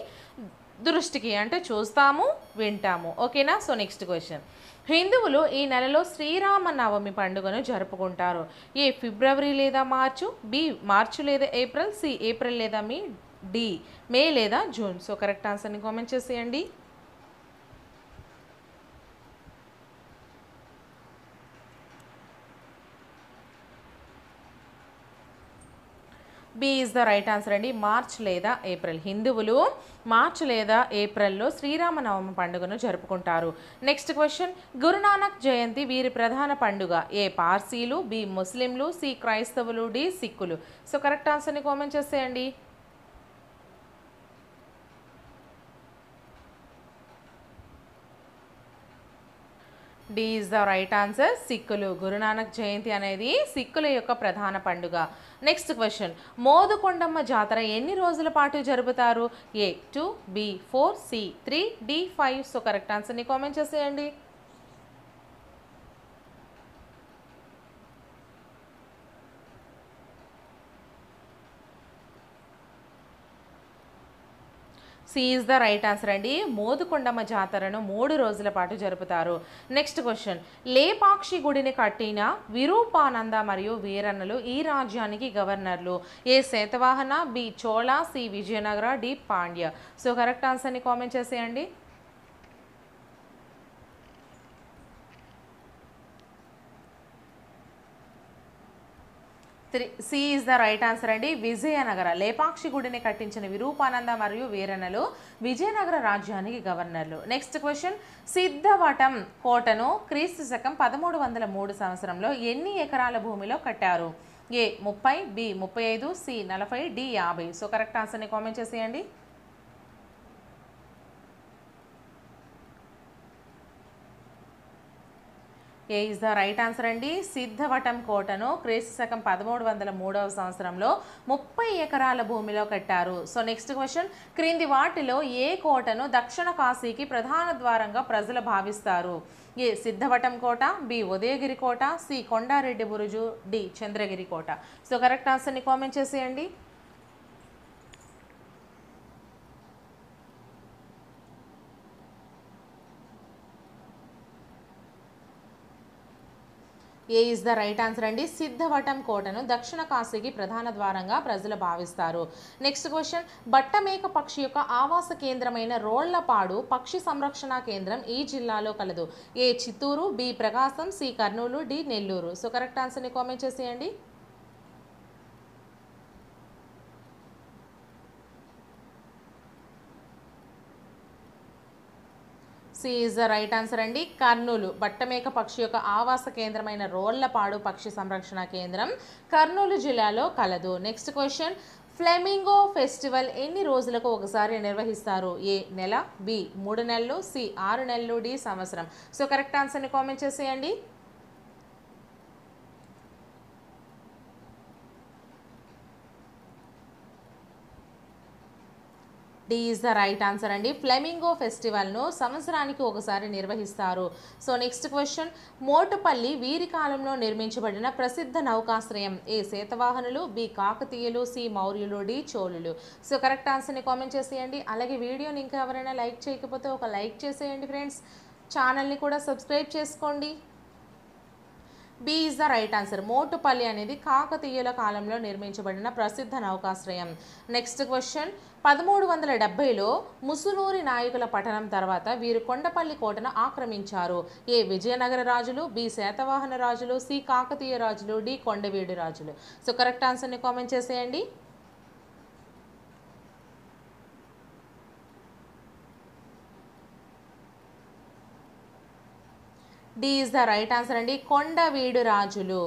దృష్టికి అంటే చూస్తాము వింటాము. ఓకేనా. సో నెక్స్ట్ క్వశ్చన్, హిందువులు ఈ నెలలో శ్రీరామనవమి పండుగను జరుపుకుంటారు. ఏ ఫిబ్రవరి లేదా మార్చు, బి మార్చు లేదా ఏప్రిల్, సి ఏప్రిల్ లేదా డి మే లేదా జూన్. సో కరెక్ట్ ఆన్సర్ని కామెంట్ చేసేయండి. B is the right answer అండి. మార్చ్ లేదా ఏప్రిల్. హిందువులు మార్చ్ లేదా ఏప్రిల్లో శ్రీరామనవమి పండుగను జరుపుకుంటారు. నెక్స్ట్ క్వశ్చన్, గురునానక్ జయంతి వీరి ప్రధాన పండుగ? ఏ పార్సీలు, బి ముస్లింలు, సి క్రైస్తవులు, డి సిక్కులు. సో కరెక్ట్ ఆన్సర్ని కామెంట్ చేసేయండి. D is the right answer. సిక్కులు. గురునానక్ జయంతి అనేది సిక్కుల యొక్క ప్రధాన పండుగ. నెక్స్ట్ క్వశ్చన్, మోదుకొండమ్మ జాతర ఎన్ని రోజుల పాటు జరుపుతారు? A 2, B 4, C 3, D 5. So correct ఆన్సర్ని కామెంట్ చేసేయండి. C is the right answer అండి. మోదుకొండమ్మ జాతరను 3 రోజుల పాటు జరుపుతారు. నెక్స్ట్ క్వశ్చన్, లేపాక్షి గుడిని కట్టిన విరూపానంద మరియు వీరన్నలు ఈ రాజ్యానికి గవర్నర్లు? A Satavahana, B Chola, C Vijayanagara, D Pandya. So correct ఆన్సర్ని కామెంట్ చేసేయండి. C is the right answer అండి. విజయనగర. లేపాక్షి గుడిని కట్టించిన విరూపానంద మరియు వీరన్నలు విజయనగర రాజ్యానికి గవర్నర్లు. నెక్స్ట్ క్వశ్చన్, సిద్ధవటం కోటను క్రీస్తు శకం 1303 సంవత్సరంలో ఎన్ని ఎకరాల భూమిలో కట్టారు? A 30, B 35, C 40, D 50. So correct ఆన్సర్ని కామెంట్ చేసేయండి. A is the right answer అండి. సిద్ధవటం కోటను క్రీస్తు శకం 1303 సంవత్సరంలో 30 ఎకరాల భూమిలో కట్టారు. సో నెక్స్ట్ క్వశ్చన్, క్రింది వాటిలో ఏ కోటను దక్షిణ కాశీకి ప్రధాన ద్వారంగా ప్రజలు భావిస్తారు? ఏ సిద్ధవటం కోట, బి ఉదయగిరి కోట, సి కొండారెడ్డి బురుజు, డి చంద్రగిరి కోట. సో కరెక్ట్ ఆన్సర్ని కామెంట్ చేసేయండి. A is the right answer అండి. సిద్ధవటం కోటను దక్షిణ కాశీకి ప్రధాన ద్వారంగా ప్రజలు భావిస్తారు. నెక్స్ట్ క్వశ్చన్, బట్టమేక పక్షి యొక్క ఆవాస కేంద్రమైన రోళ్లపాడు పక్షి సంరక్షణ కేంద్రం ఈ జిల్లాలో కలదు? A Chittoor, B Prakasam, C Kurnool, D Nellore. So correct ఆన్సర్ని కామెంట్ చేసేయండి. C is the right answer అండి. కర్నూలు. బట్టమేక పక్షి యొక్క ఆవాస కేంద్రమైన రోళ్లపాడు పక్షి సంరక్షణ కేంద్రం కర్నూలు జిల్లాలో కలదు. నెక్స్ట్ క్వశ్చన్, ఫ్లెమింగో ఫెస్టివల్ ఎన్ని రోజులకు ఒకసారి నిర్వహిస్తారు? ఏ నెల, బి 3 నెలలు, సి 6 నెలలు, డి సంవత్సరం. సో కరెక్ట్ ఆన్సర్ని కామెంట్ చేసేయండి. D is the right answer అండి. ఫ్లెమింగో ఫెస్టివల్ను సంవత్సరానికి ఒకసారి నిర్వహిస్తారు. సో నెక్స్ట్ క్వశ్చన్, మోటుపల్లి వీరి కాలంలో నిర్మించబడిన ప్రసిద్ధ నౌకాశ్రయం? ఏ శాతవాహనులు, బి కాకతీయులు, సి మౌర్యులు, డి చోళులు. సో కరెక్ట్ ఆన్సర్ని కామెంట్ చేసేయండి. అలాగే వీడియోని ఇంకా ఎవరైనా లైక్ చేయకపోతే ఒక లైక్ చేసేయండి ఫ్రెండ్స్. ఛానల్ని కూడా సబ్స్క్రైబ్ చేసుకోండి. B is the right answer. Motupalli అనేది కాకతీయుల కాలంలో నిర్మించబడిన ప్రసిద్ధ నౌకాశ్రయం. నెక్స్ట్ క్వశ్చన్, 1370లో ముసునూరి నాయకుల పతనం తర్వాత వీరు కొండపల్లి కోటను ఆక్రమించారు? ఏ విజయనగర రాజులు, బి శాతవాహన రాజులు, సి కాకతీయ రాజులు, డి కొండవీడు రాజులు. సో కరెక్ట్ ఆన్సర్ని కామెంట్ చేసేయండి. D is the right answer అండి. కొండవీడు రాజులు.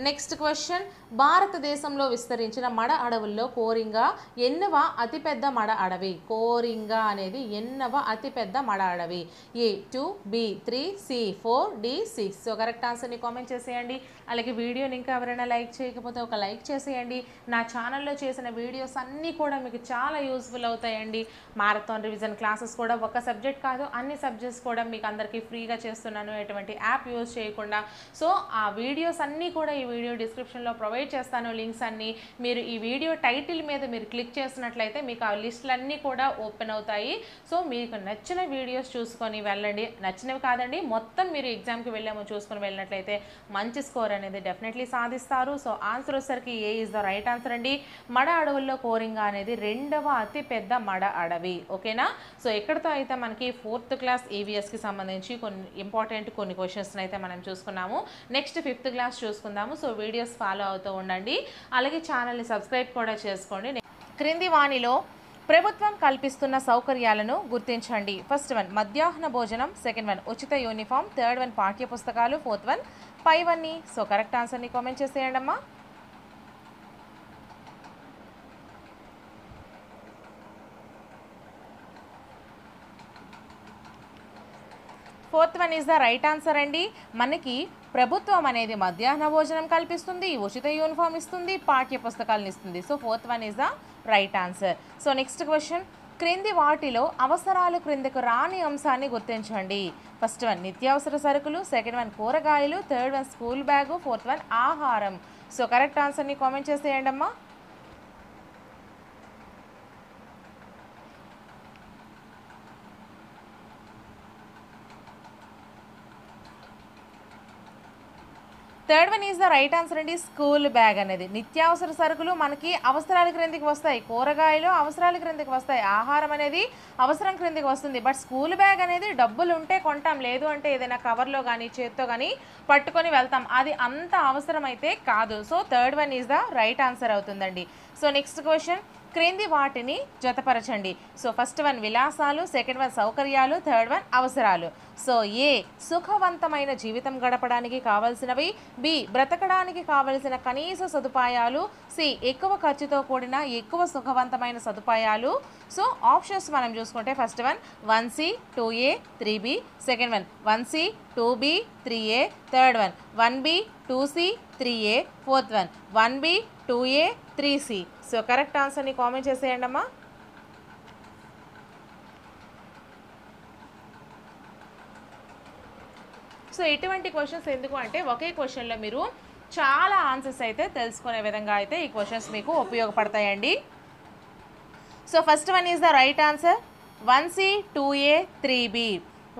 నెక్స్ట్ క్వశ్చన్, భారతదేశంలో విస్తరించిన మడ అడవుల్లో కోరింగ ఎన్నవ అతిపెద్ద మడ అడవి? కోరింగ అనేది ఎన్నవ అతిపెద్ద మడ అడవి? A 2, B 3, C 4, D 6. So correct ఆన్సర్ని కామెంట్ చేసేయండి. అలాగే వీడియోని ఇంకా ఎవరైనా లైక్ చేయకపోతే ఒక లైక్ చేసేయండి. నా ఛానల్లో చేసిన వీడియోస్ అన్నీ కూడా మీకు చాలా యూస్ఫుల్ అవుతాయండి. మారథాన్ రివిజన్ క్లాసెస్ కూడా ఒక సబ్జెక్ట్ కాదు, అన్ని సబ్జెక్ట్స్ కూడా మీకు అందరికీ ఫ్రీగా చేస్తున్నాను, ఎటువంటి యాప్ యూజ్ చేయకుండా. సో ఆ వీడియోస్ అన్నీ కూడా ఈ వీడియో డిస్క్రిప్షన్లో ప్రొవైడ్ చేస్తాను, లింక్స్ అన్నీ. మీరు ఈ వీడియో టైటిల్ మీద మీరు క్లిక్ చేసినట్లయితే మీకు ఆ లిస్టులన్నీ కూడా ఓపెన్ అవుతాయి. సో మీకు నచ్చిన వీడియోస్ చూసుకొని వెళ్ళండి. నచ్చినవి కాదండి, మొత్తం మీరు ఎగ్జామ్కి వెళ్ళాము చూసుకొని వెళ్ళినట్లయితే మంచి స్కోర్ అనేది డెఫినెట్లీ సాధిస్తారు. సో ఆన్సర్ వచ్చేసరికి ఏ ఈజ్ ద రైట్ ఆన్సర్ అండి. మడ అడవుల్లో కోరింగ అనేది 2వ అతి పెద్ద మడ అడవి. ఓకేనా? సో ఎక్కడితో అయితే మనకి 4th క్లాస్ EVSకి సంబంధించి కొన్ని ఇంపార్టెంట్ కొన్ని క్వశ్చన్స్ అయితే మనం చూసుకున్నాము. నెక్స్ట్ 5th క్లాస్ చూసుకుందాము. సో వీడియోస్ ఫాలో అవుతూ ఉండండి, అలాగే ఛానల్ని సబ్స్క్రైబ్ కూడా చేసుకోండి. క్రింది వాణిలో ప్రభుత్వం కల్పిస్తున్న సౌకర్యాలను గుర్తించండి. ఫస్ట్ వన్ మధ్యాహ్న భోజనం, సెకండ్ వన్ ఉచిత యూనిఫామ్, థర్డ్ వన్ పాఠ్య పుస్తకాలు, ఫోర్త్ వన్ పైవన్నీ. సో కరెక్ట్ ఆన్సర్ని కామెంట్ చేసేయండి అమ్మా. Fourth one is the right answer అండి. మనకి ప్రభుత్వం అనేది మధ్యాహ్న భోజనం కల్పిస్తుంది, ఉచిత యూనిఫామ్ ఇస్తుంది, పాఠ్య పుస్తకాలను ఇస్తుంది. So fourth one is the right answer. So next question, క్రింది వాటిలో అవసరాలు క్రిందకు రాని అంశాన్ని గుర్తించండి. ఫస్ట్ వన్ నిత్యావసర సరుకులు, సెకండ్ వన్ కూరగాయలు, third one school bag, fourth one ఆహారం. సో కరెక్ట్ ఆన్సర్ని కామెంట్ చేసేయండి అమ్మా. Third one is the right answer అండి. స్కూల్ బ్యాగ్ అనేది నిత్యావసర సరుకులు మనకి అవసరాల క్రిందికి వస్తాయి, కూరగాయలు అవసరాల క్రిందికి వస్తాయి, ఆహారం అనేది అవసరం క్రిందికి వస్తుంది. బట్ స్కూల్ బ్యాగ్ అనేది డబ్బులు ఉంటే కొంటాం, లేదు అంటే ఏదైనా కవర్లో కానీ చేత్తో కానీ పట్టుకొని వెళ్తాం, అది అంత అవసరం అయితే కాదు. So third one is the right answer అవుతుందండి. సో నెక్స్ట్ క్వశ్చన్, క్రింది వాటిని జతపరచండి. సో ఫస్ట్ వన్ విలాసాలు, సెకండ్ వన్ సౌకర్యాలు, థర్డ్ వన్ అవసరాలు. సో ఏ సుఖవంతమైన జీవితం గడపడానికి కావలసినవి, బి బ్రతకడానికి కావలసిన కనీస సదుపాయాలు, సి ఎక్కువ ఖర్చుతో కూడిన ఎక్కువ సుఖవంతమైన సదుపాయాలు. సో ఆప్షన్స్ మనం చూసుకుంటే first one 1C 2A 3B, second one 1C 2B 3A, third one 1B 2C 3A, fourth one 1B 2A 3C. So correct ఆన్సర్ని కామెంట్ చేసేయండి అమ్మా. సో ఇటువంటి క్వశ్చన్స్ ఎందుకు అంటే ఒకే క్వశ్చన్లో మీరు చాలా ఆన్సర్స్ అయితే తెలుసుకునే విధంగా అయితే ఈ క్వశ్చన్స్ మీకు ఉపయోగపడతాయండి. So first one is the right answer 1C 2A 3B.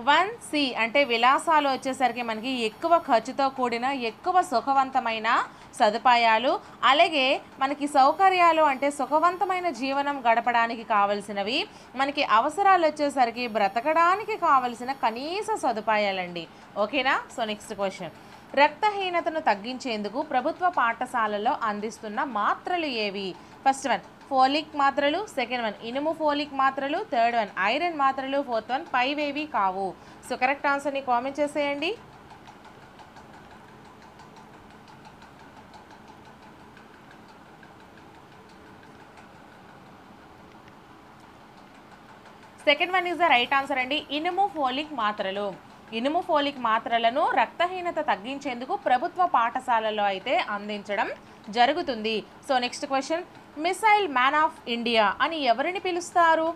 1C అంటే విలాసాలు వచ్చేసరికి మనకి ఎక్కువ ఖర్చుతో కూడిన ఎక్కువ సుఖవంతమైన సదుపాయాలు, అలాగే మనకి సౌకర్యాలు అంటే సుఖవంతమైన జీవనం గడపడానికి కావలసినవి, మనకి అవసరాలు వచ్చేసరికి బ్రతకడానికి కావలసిన కనీస సదుపాయాలండి. ఓకేనా. సో నెక్స్ట్ క్వశ్చన్, రక్తహీనతను తగ్గించేందుకు ప్రభుత్వ పాఠశాలలో అందిస్తున్న మాత్రలు ఏవి? ఫస్ట్ వన్ ఫోలిక్ మాత్రలు, సెకండ్ వన్ ఇనుము ఫోలిక్ మాత్రలు, థర్డ్ వన్ ఐరన్ మాత్రలు, ఫోర్త్ వన్ పైవేవి కావు. సో కరెక్ట్ ఆన్సర్ని కామెంట్ చేసేయండి. Second one is the right answer అండి. ఇనుము ఫోలిక్ మాత్రలు. ఇనుము ఫోలిక్ మాత్రలను రక్తహీనత తగ్గించేందుకు ప్రభుత్వ పాఠశాలలో అయితే అందించడం జరుగుతుంది. So next question, missile man of India అని ఎవరిని పిలుస్తారు?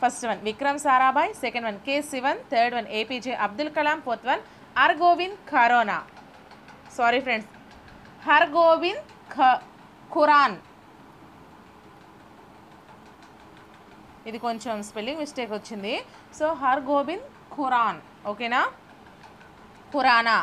First one Vikram Sarabhai, second one K Sivan, third one APJ Abdul Kalam, fourth one Hargobind Khorana. Sorry friends, Hargobind Khuran. ఇది కొంచెం స్పెల్లింగ్ మిస్టేక్ వచ్చింది. సో హర్గోవింద్ ఖురాన్. ఓకేనా, ఖురానా.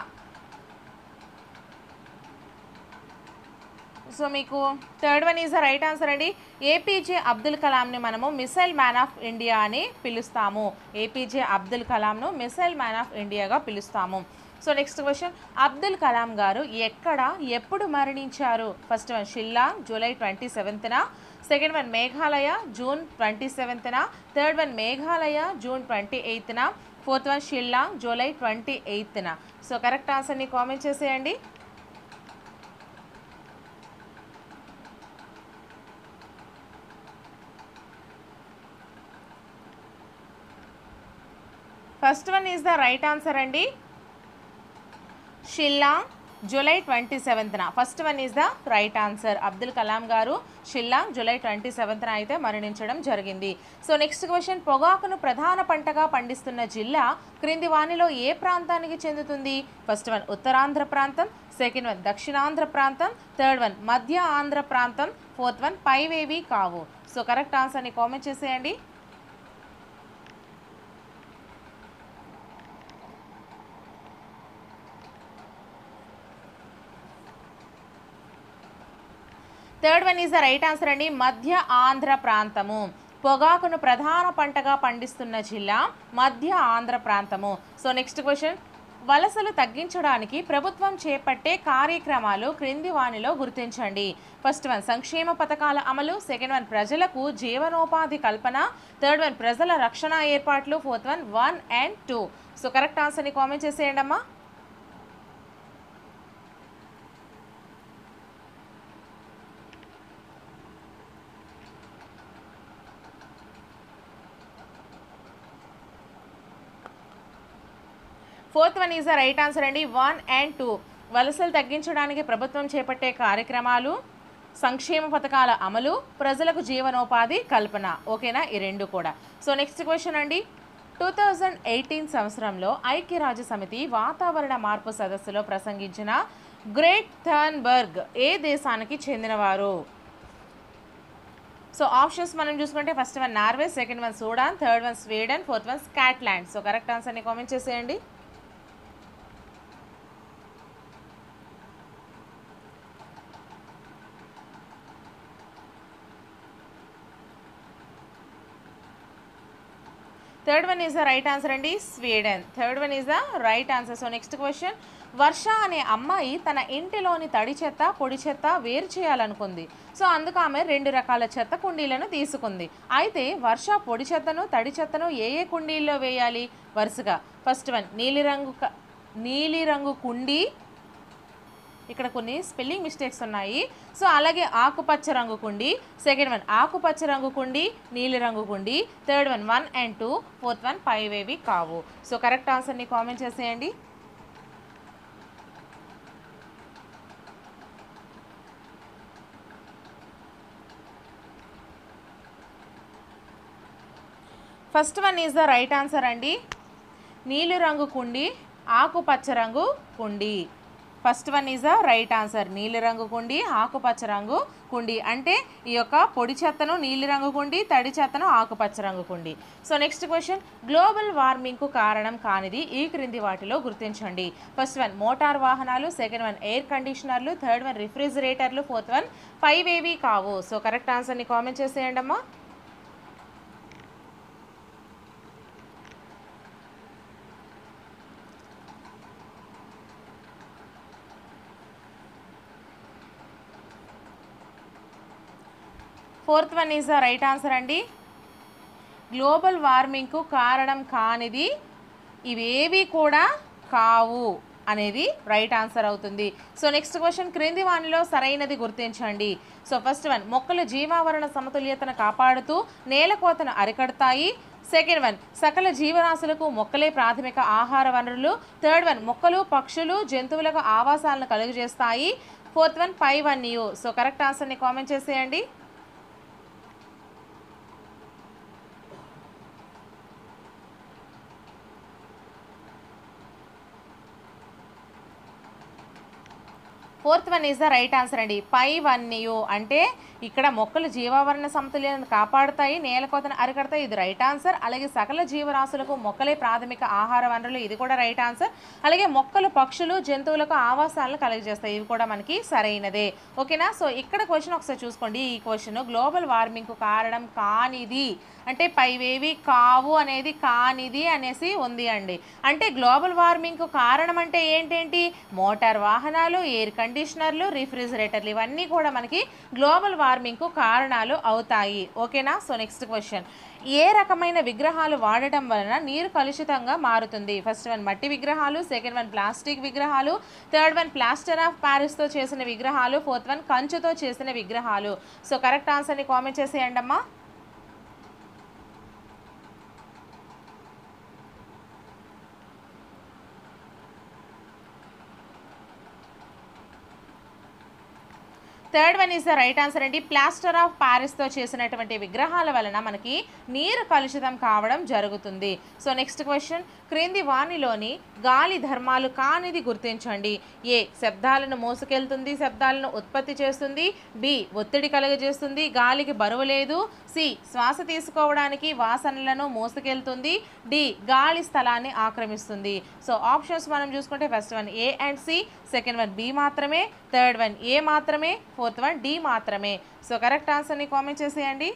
సో మీకు third one is the right answer అండి. APJ అబ్దుల్ కలాంని మనము మిసైల్ మ్యాన్ ఆఫ్ ఇండియా అని పిలుస్తాము. APJ అబ్దుల్ కలాంను మిసైల్ మ్యాన్ ఆఫ్ ఇండియాగా పిలుస్తాము. So next question, Abdul Kalam garu ఎక్కడ ఎప్పుడు మరణించారు? ఫస్ట్ వన్ షిల్లాంగ్ జూలై 27న, సెకండ్ వన్ మేఘాలయ జూన్ 27న, థర్డ్ వన్ మేఘాలయ జూన్ 28న, ఫోర్త్ వన్ షిల్లాంగ్ జూలై 28న. సో కరెక్ట్ ఆన్సర్ని కామెంట్ చేసేయండి. First one is the right answer అండి. షిల్లాంగ్ జూలై 27న. First one is the right answer. Abdul Kalam garu Shillong July 27న అయితే మరణించడం జరిగింది. సో నెక్స్ట్ క్వశ్చన్, పొగాకును ప్రధాన పంటగా పండిస్తున్న జిల్లా క్రింది వానిలో ఏ ప్రాంతానికి చెందుతుంది? ఫస్ట్ వన్ ఉత్తరాంధ్ర ప్రాంతం, సెకండ్ వన్ దక్షిణాంధ్ర ప్రాంతం, థర్డ్ వన్ మధ్య ఆంధ్ర ప్రాంతం, ఫోర్త్ వన్ పైవేవి కావు. సో కరెక్ట్ ఆన్సర్ని కామెంట్ చేసేయండి. Third one is the right answer అండి. మధ్య ఆంధ్ర ప్రాంతము. పొగాకును ప్రధాన పంటగా పండిస్తున్న జిల్లా మధ్య ఆంధ్ర ప్రాంతము. సో నెక్స్ట్ క్వశ్చన్, వలసలు తగ్గించడానికి ప్రభుత్వం చేపట్టే కార్యక్రమాలు క్రింది వానిలో గుర్తించండి. ఫస్ట్ వన్ సంక్షేమ పథకాల అమలు, సెకండ్ వన్ ప్రజలకు జీవనోపాధి కల్పన, థర్డ్ వన్ ప్రజల రక్షణ ఏర్పాట్లు, fourth one 1 and 2. So correct ఆన్సర్ని కామెంట్ చేసేయండి అమ్మా. Fourth one is the right answer అండి. 1 and 2 వలసలు తగ్గించడానికి ప్రభుత్వం చేపట్టే కార్యక్రమాలు, సంక్షేమ పథకాల అమలు, ప్రజలకు జీవనోపాధి కల్పన. ఓకేనా, ఈ రెండు కూడా. సో నెక్స్ట్ క్వశ్చన్ అండి. 2018 సంవత్సరంలో ఐక్యరాజ్య సమితి వాతావరణ మార్పు సదస్సులో ప్రసంగించిన గ్రేట్ థర్న్బర్గ్ ఏ దేశానికి చెందినవారు? సో ఆప్షన్స్ మనం చూసుకుంటే first one Norway, second one Sudan, third one Sweden, fourth one Scotland. So correct ఆన్సర్ని కామెంట్ చేసేయండి. Third one is the right answer అండి, Sweden. Third one is the right answer. So next question. Varsha అనే అమ్మాయి తన ఇంటిలోని తడి చెత్త, పొడి చెత్త వేరు చేయాలనుకుంది. సో అందుకు ఆమె 2 రకాల చెత్త కుండీలను తీసుకుంది. అయితే వర్ష పొడి చెత్తను, తడి చెత్తను ఏ ఏ కుండీల్లో వేయాలి? వరుసగా ఫస్ట్ వన్ నీలిరంగు కుండీ, ఇక్కడ కొన్ని స్పెల్లింగ్ మిస్టేక్స్ ఉన్నాయి. సో అలాగే ఆకుపచ్చ రంగు కుండి, సెకండ్ వన్ ఆకుపచ్చ రంగు కుండి, నీలి రంగు కుండి, third one 1 and 2, fourth one పైవేవి కావు. సో కరెక్ట్ ఆన్సర్ని కామెంట్ చేసేయండి. First one is the right answer అండి. నీలి రంగు కుండి, ఆకుపచ్చ రంగు కుండి. First one is the right answer. నీలిరంగు కుండి, ఆకుపచ్చ రంగు కుండి. అంటే ఈ యొక్క పొడి చెత్తను నీలిరంగు కుండి, తడి చెత్తను ఆకుపచ్చ రంగు కుండి. So next question. గ్లోబల్ వార్మింగ్కు కారణం కానిది ఈ క్రింది వాటిలో గుర్తించండి. ఫస్ట్ వన్ మోటార్ వాహనాలు, సెకండ్ వన్ ఎయిర్ కండిషనర్లు, థర్డ్ వన్ రిఫ్రిజిరేటర్లు, ఫోర్త్ వన్ 5 ఏవి కావు. సో కరెక్ట్ ఆన్సర్ని కామెంట్ చేసేయండి అమ్మా. Fourth one is the right answer అండి. గ్లోబల్ వార్మింగ్కు కారణం కానిది ఇవేవి కూడా కావు అనేది రైట్ ఆన్సర్ అవుతుంది. So next question. క్రింది వానిలో సరైనది గుర్తించండి. సో ఫస్ట్ వన్ మొక్కలు జీవావరణ సమతుల్యతను కాపాడుతూ నేలకోతను అరికడతాయి. సెకండ్ వన్ సకల జీవరాశులకు మొక్కలే ప్రాథమిక ఆహార వనరులు. థర్డ్ వన్ మొక్కలు, పక్షులు, జంతువులకు ఆవాసాలను కలుగజేస్తాయి. Fourth one 5 and 2. So correct ఆన్సర్ని కామెంట్ చేసేయండి. Fourth one is the right answer అండి. 5 and 2 అంటే ఇక్కడ మొక్కలు జీవావరణ సమతుల్యతను కాపాడుతాయి, నేలకోతను అరికడతాయి, ఇది రైట్ ఆన్సర్. అలాగే సకల జీవరాశులకు మొక్కలే ప్రాథమిక ఆహార వనరులు, ఇది కూడా రైట్ ఆన్సర్. అలాగే మొక్కలు, పక్షులు, జంతువులకు ఆవాసాలను కలుగజేస్తాయి, ఇవి కూడా మనకి సరైనదే. ఓకేనా. సో ఇక్కడ క్వశ్చన్ ఒకసారి చూసుకోండి. ఈ క్వశ్చన్ గ్లోబల్ వార్మింగ్కు కారణం కానిది అంటే 5 ఏవి కావు అనేది కానిది అనేసి ఉంది అండి. అంటే గ్లోబల్ వార్మింగ్కు కారణం అంటే ఏంటేంటి? మోటార్ వాహనాలు, ఎయిర్ కండిషనర్లు, రిఫ్రిజిరేటర్లు, ఇవన్నీ కూడా మనకి గ్లోబల్ వార్మింగ్కు కారణాలు అవుతాయి. ఓకేనా. So next question. ఏ రకమైన విగ్రహాలు వాడటం వలన నీరు కలుషితంగా మారుతుంది? ఫస్ట్ వన్ మట్టి విగ్రహాలు, సెకండ్ వన్ ప్లాస్టిక్ విగ్రహాలు, థర్డ్ వన్ ప్లాస్టర్ ఆఫ్ ప్యారిస్తో చేసిన విగ్రహాలు, ఫోర్త్ వన్ కంచుతో చేసిన విగ్రహాలు. సో కరెక్ట్ ఆన్సర్ని కామెంట్ చేసేయండి అమ్మా. Third one is the right answer అండి. ప్లాస్టర్ ఆఫ్ ప్యారిస్తో చేసినటువంటి విగ్రహాల వలన మనకి నీరు కలుషితం కావడం జరుగుతుంది. So next question. క్రింది వానిలోని గాలి ధర్మాలు కానిది గుర్తించండి. ఏ శబ్దాలను మోసుకెళ్తుంది, శబ్దాలను ఉత్పత్తి చేస్తుంది. బి ఒత్తిడి కలుగజేస్తుంది, గాలికి బరువు లేదు. సి శ్వాస తీసుకోవడానికి వాసనలను మోసుకెళ్తుంది. డి గాలి స్థలాన్ని ఆక్రమిస్తుంది. సో ఆప్షన్స్ మనం చూసుకుంటే first one A and C, second one B మాత్రమే, థర్డ్ వన్ ఏ మాత్రమే, ఫోర్త్ వన్ డి మాత్రమే. సో కరెక్ట్ ఆన్సర్ని కామెంట్ చేసేయండి.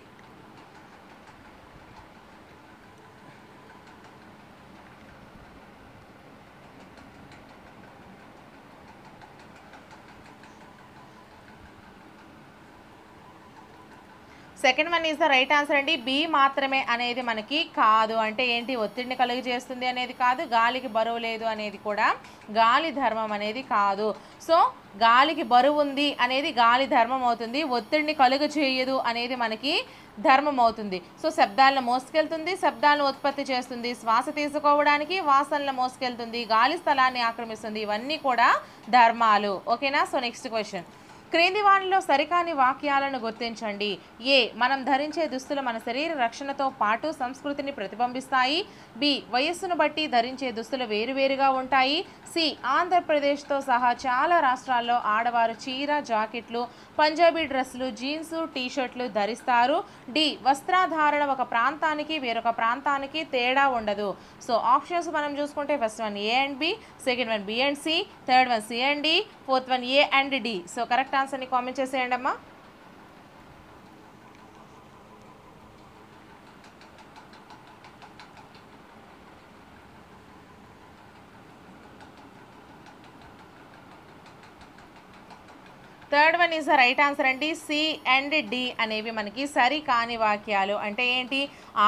Second one is the right answer అండి. బి మాత్రమే అనేది మనకి కాదు. అంటే ఏంటి, ఒత్తిడిని కలుగు చేస్తుంది అనేది కాదు, గాలికి బరువు లేదు అనేది కూడా గాలి ధర్మం అనేది కాదు. సో గాలికి బరువు ఉంది అనేది గాలి ధర్మం అవుతుంది, ఒత్తిడిని కలుగు చేయదు అనేది మనకి ధర్మం అవుతుంది. సో శబ్దాలను మోసుకెళ్తుంది, శబ్దాలను ఉత్పత్తి చేస్తుంది, శ్వాస తీసుకోవడానికి వాసనలు మోసుకెళ్తుంది, గాలి స్థలాన్ని ఆక్రమిస్తుంది, ఇవన్నీ కూడా ధర్మాలు. ఓకేనా. సో నెక్స్ట్ క్వశ్చన్, క్రింది వానిలో సరికాని వాక్యాలను గుర్తించండి. ఏ, మనం ధరించే దుస్తులు మన శరీర రక్షణతో పాటు సంస్కృతిని ప్రతిబింబిస్తాయి. బి, వయస్సును బట్టి ధరించే దుస్తులు వేరువేరుగా ఉంటాయి. సి, ఆంధ్రప్రదేశ్తో సహా చాలా రాష్ట్రాల్లో ఆడవారు చీర, జాకెట్లు, పంజాబీ డ్రెస్సులు, జీన్స్, టీషర్ట్లు ధరిస్తారు. డి, వస్త్రాధారణ ఒక ప్రాంతానికి వేరొక ప్రాంతానికి తేడా ఉండదు. సో ఆప్షన్స్ మనం చూసుకుంటే first one A and B, second one B and C, third one C and D, fourth one A and D. So correct ఆన్సర్ని కామెంట్ చేసేయండి అమ్మా. Third one is the right answer అండి. C and D అనేవి మనకి సరి కాని వాక్యాలు. అంటే ఏంటి,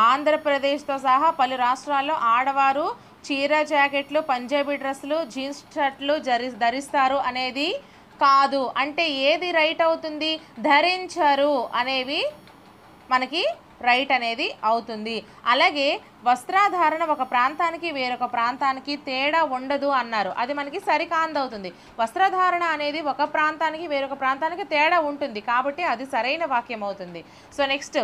ఆంధ్రప్రదేశ్తో సహా పలు రాష్ట్రాల్లో ఆడవారు చీర, జాకెట్లు, పంజాబీ డ్రెస్సులు, జీన్స్ షర్ట్లు ధరిస్తారు అనేది కాదు. అంటే ఏది రైట్ అవుతుంది, ధరించరు అనేవి మనకి రైట్ అనేది అవుతుంది. అలాగే వస్త్రాధారణ ఒక ప్రాంతానికి వేరొక ప్రాంతానికి తేడా ఉండదు అన్నారు, అది మనకి సరికాంది అవుతుంది. వస్త్రధారణ అనేది ఒక ప్రాంతానికి వేరొక ప్రాంతానికి తేడా ఉంటుంది కాబట్టి అది సరైన వాక్యం అవుతుంది. సో నెక్స్ట్,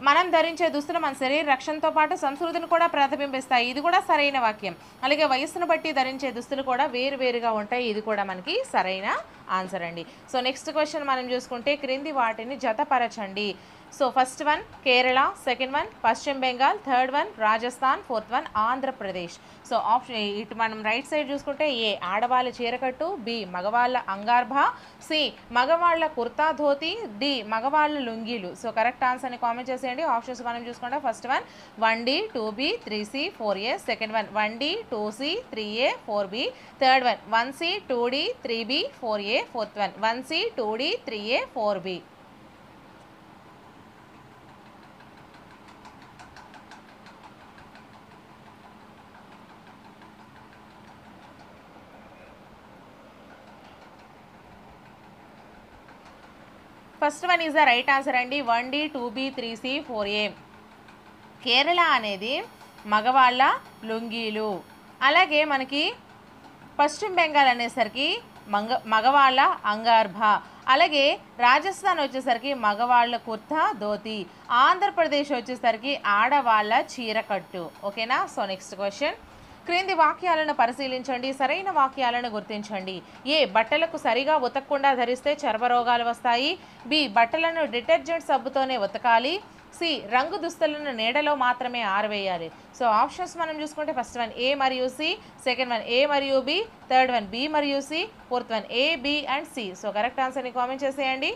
మనం ధరించే దుస్తులు మన శరీర రక్షణతో పాటు సంస్కృతిని కూడా ప్రతిబింబిస్తాయి, ఇది కూడా సరైన వాక్యం. అలాగే వయస్సును బట్టి ధరించే దుస్తులు కూడా వేరువేరుగా ఉంటాయి, ఇది కూడా మనకి సరైన ఆన్సర్ అండి. సో నెక్స్ట్ క్వశ్చన్ మనం చూసుకుంటే, క్రింది వాటిని జతపరచండి. So first one Kerala, second one Paschima Bengal, third one Rajasthan, fourth one Andhra Pradesh. So option ఇటు మనం రైట్ సైడ్ చూసుకుంటే, ఏ ఆడవాళ్ళ చీరకట్టు, బి మగవాళ్ళ అంగార్భా, సి మగవాళ్ళ కుర్తా ధోతి, డి మగవాళ్ళ లుంగీలు. సో కరెక్ట్ ఆన్సర్ని కామెంట్ చేసేయండి. ఆప్షన్స్ మనం చూసుకుంటే first one 1D, 2B, 3C, 4A, second one 1D, 2C, 3A, 4B, third one 1C, 2D, 3B, 4A, fourth one 1C, 2D, 3A, 4B. First one is the right answer అండి. 1D, 2B, 3C, 4A. Kerala అనేది మగవాళ్ళ లుంగీలు. అలాగే మనకి పశ్చిమ బెంగాల్ అనేసరికి మగవాళ్ళ అంగార్భా. అలాగే రాజస్థాన్ వచ్చేసరికి మగవాళ్ళ కుర్తా ధోతి. ఆంధ్రప్రదేశ్ వచ్చేసరికి ఆడవాళ్ళ చీరకట్టు. ఓకేనా. సో నెక్స్ట్ క్వశ్చన్, క్రింది వాక్యాలను పరిశీలించండి, సరైన వాక్యాలను గుర్తించండి. ఏ బట్టలకు సరిగా ఉతకకుండా ధరిస్తే చర్మరోగాలు వస్తాయి. బి బట్టలను డిటర్జెంట్ సబ్బుతోనే ఉతకాలి. సి రంగు దుస్తులను నీడలో మాత్రమే ఆరవేయాలి. సో ఆప్షన్స్ మనం చూసుకుంటే ఫస్ట్ వన్ ఏ మరియు సి, సెకండ్ వన్ ఏ మరియు బి, థర్డ్ వన్ బి మరియు C, fourth one A, B and C. So correct ఆన్సర్ని కామెంట్ చేసేయండి.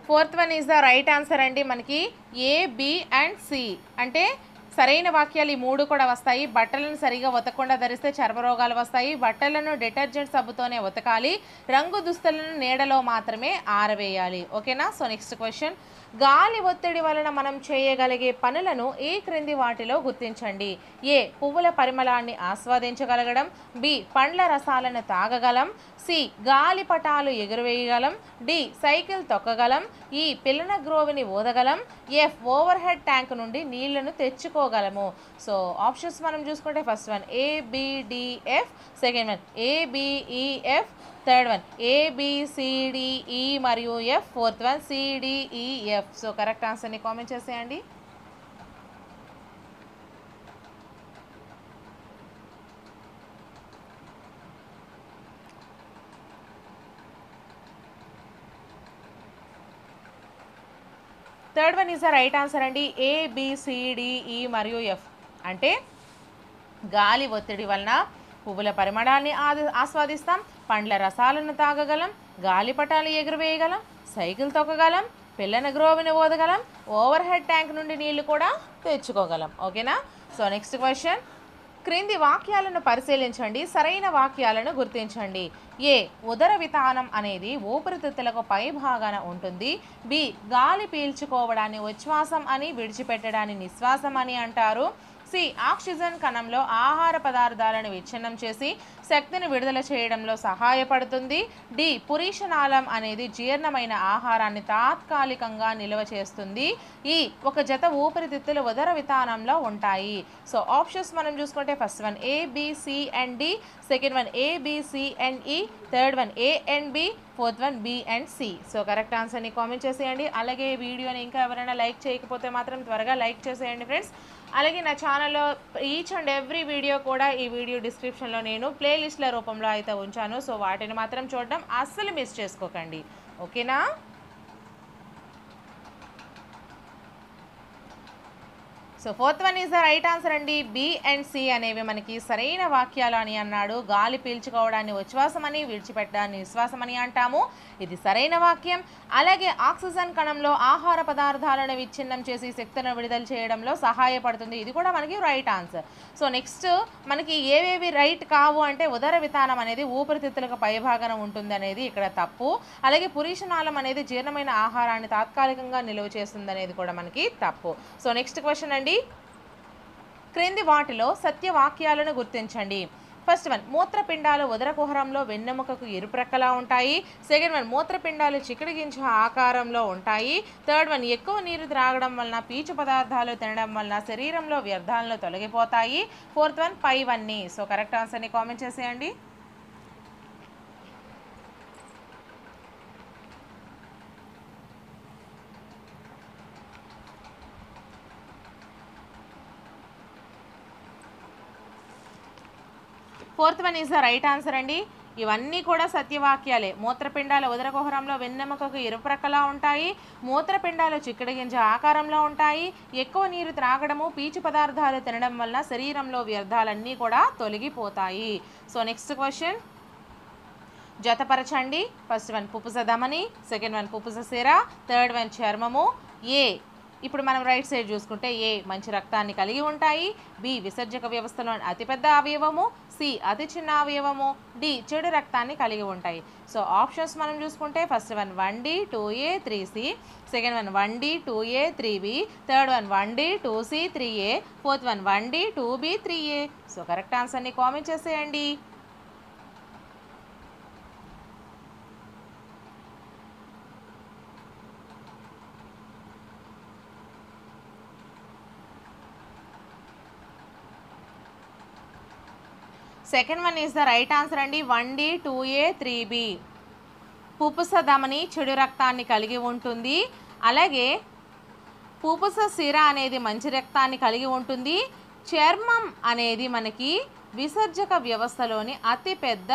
Fourth one is the right answer అండి. మనకి ఏ, బి అండ్ సి అంటే సరైన వాక్యాలు ఈ మూడు కూడా వస్తాయి. బట్టలను సరిగా ఉతకకుండా ధరిస్తే చర్మరోగాలు వస్తాయి, బట్టలను డిటర్జెంట్ సబ్బుతోనే ఉతకాలి, రంగు దుస్తులను నీడలో మాత్రమే ఆరవేయాలి. ఓకేనా. సో నెక్స్ట్ క్వశ్చన్, గాలి ఒత్తిడి వలన మనం చేయగలిగే పనులను ఈ క్రింది వాటిలో గుర్తించండి. ఏ పువ్వుల పరిమళాన్ని ఆస్వాదించగలగడం, బి పండ్ల రసాలను తాగగలం, సి గాలిపటాలు ఎగురవేయగలం, డి సైకిల్ తొక్కగలం, ఈ పిల్లన గ్రోవిని ఊదగలం, ఎఫ్ ఓవర్ హెడ్ ట్యాంక్ నుండి నీళ్లను తెచ్చుకోగలము. సో ఆప్షన్స్ మనం చూసుకుంటే first one ABDF, second one ABEF, third one ABCDE మరియు F, fourth one CDEF. So correct ఆన్సర్ని కామెంట్ చేసేయండి. Third one is the right answer అండి. ABCDE మరియు F అంటే గాలి ఒత్తిడి వలన పువ్వుల పరిమళాన్ని ఆస్వాదిస్తాం, పండ్ల రసాలను తాగగలం, గాలిపటాలు ఎగురవేయగలం, సైకిల్ తొక్కగలం, పిల్లన గ్రోవిని ఓదగలం, ఓవర్ హెడ్ ట్యాంక్ నుండి నీళ్లు కూడా తెచ్చుకోగలం. ఓకేనా. సో నెక్స్ట్ క్వశ్చన్, క్రింది వాక్యాలను పరిశీలించండి, సరైన వాక్యాలను గుర్తించండి. ఏ, ఉదర వితానం అనేది ఊపిరితిత్తులకు పై భాగాన ఉంటుంది. బి, గాలి పీల్చుకోవడాన్ని ఉచ్ఛ్వాసం అని, విడిచిపెట్టడాన్ని నిశ్వాసం అని అంటారు. సి, ఆక్సిజన్ కణంలో ఆహార పదార్థాలను విచ్ఛిన్నం చేసి శక్తిని విడుదల చేయడంలో సహాయపడుతుంది. డి, పురీషనాళం అనేది జీర్ణమైన ఆహారాన్ని తాత్కాలికంగా నిల్వ చేస్తుంది. ఈ, ఒక జత ఊపిరితిత్తులు ఉదర వితానంలో ఉంటాయి. సో ఆప్షన్స్ మనం చూసుకుంటే first one A, B, C and D, second one A, B, C and E, third one A and B, fourth one B and C. So correct ఆన్సర్ని కామెంట్ చేసేయండి. అలాగే వీడియోని ఇంకా ఎవరైనా లైక్ చేయకపోతే మాత్రం త్వరగా లైక్ చేసేయండి ఫ్రెండ్స్. అలాగే నా ఛానల్లో ఈచ్ అండ్ ఎవ్రీ వీడియో కూడా ఈ వీడియో డిస్క్రిప్షన్లో నేను ప్లేలిస్ట్ల రూపంలో అయితే ఉంచాను. సో వాటిని మాత్రం చూడడం అస్సలు మిస్ చేసుకోకండి, ఓకేనా? So fourth one is the right answer అండి. బి అండ్ సి అనేవి మనకి సరైన వాక్యాలు అని అన్నాడు. గాలి పీల్చుకోవడాన్ని ఉచ్ఛ్వాసం అని, విడిచిపెట్టడాన్ని నిశ్వాసం అని అంటాము. ఇది సరైన వాక్యం. అలాగే ఆక్సిజన్ కణంలో ఆహార పదార్థాలను విచ్ఛిన్నం చేసి శక్తిని విడుదల చేయడంలో సహాయపడుతుంది. ఇది కూడా మనకి రైట్ ఆన్సర్. సో నెక్స్ట్ మనకి ఏవేవి రైట్ కావు అంటే ఉదర వితానం అనేది ఊపిరితిత్తులకు పైభాగన ఉంటుంది అనేది ఇక్కడ తప్పు. అలాగే పురీషనాళం అనేది జీర్ణమైన ఆహారాన్ని తాత్కాలికంగా నిల్వ చేస్తుంది అనేది కూడా మనకి తప్పు. సో నెక్స్ట్ క్వశ్చన్ అండి, క్రింది వాటిలో సత్యవాక్యాలను గుర్తించండి. ఫస్ట్ వన్, మూత్రపిండాలు ఉదర కుహరంలో వెన్నెముకకు ఇరుప్రక్కలా ఉంటాయి. సెకండ్ వన్, మూత్రపిండాలు చిక్కుడు గింజ ఆకారంలో ఉంటాయి. థర్డ్ వన్, ఎక్కువ నీరు త్రాగడం వలన, పీచు పదార్థాలు తినడం వలన శరీరంలో వ్యర్థాలను తొలగిపోతాయి. ఫోర్త్ వన్, పైవన్నీ. సో కరెక్ట్ ఆన్సర్ని కామెంట్ చేసేయండి. Fourth one is the right answer అండి. ఇవన్నీ కూడా సత్యవాక్యాలే. మూత్రపిండాలు ఉదర కుహరంలో వెన్నెముకకు ఇరుప్రక్కలా ఉంటాయి. మూత్రపిండాలు చిక్కుడు గింజ ఆకారంలో ఉంటాయి. ఎక్కువ నీరు త్రాగడము, పీచు పదార్థాలు తినడం వల్ల శరీరంలో వ్యర్థాలన్నీ కూడా తొలగిపోతాయి. సో నెక్స్ట్ క్వశ్చన్ జతపరచండి. ఫస్ట్ వన్ పుప్పుస ధమని, సెకండ్ వన్ పుప్పుస సిర, థర్డ్ వన్ చర్మము. ఏ, ఇప్పుడు మనం రైట్ సైడ్ చూసుకుంటే ఏ, మంచి రక్తాన్ని కలిగి ఉంటాయి. బి, విసర్జక వ్యవస్థలోని అతిపెద్ద అవయవము. సి, అతి చిన్న అవయవము. డి, చెడు రక్తాన్ని కలిగి ఉంటాయి. సో ఆప్షన్స్ మనం చూసుకుంటే first one 1D 2A 3C, second one 1D 2A 3B, third one 1D 2C 3A, fourth one 1D 2B 3A. So correct ఆన్సర్ని కామెంట్ చేసేయండి. Second one is the right answer అండి. 1D 2A 3B. పుప్పుస ధమని చెడు రక్తాన్ని కలిగి ఉంటుంది. అలాగే పుప్పుస సిర అనేది మంచి రక్తాన్ని కలిగి ఉంటుంది. చర్మం అనేది మనకి విసర్జక వ్యవస్థలోని అతిపెద్ద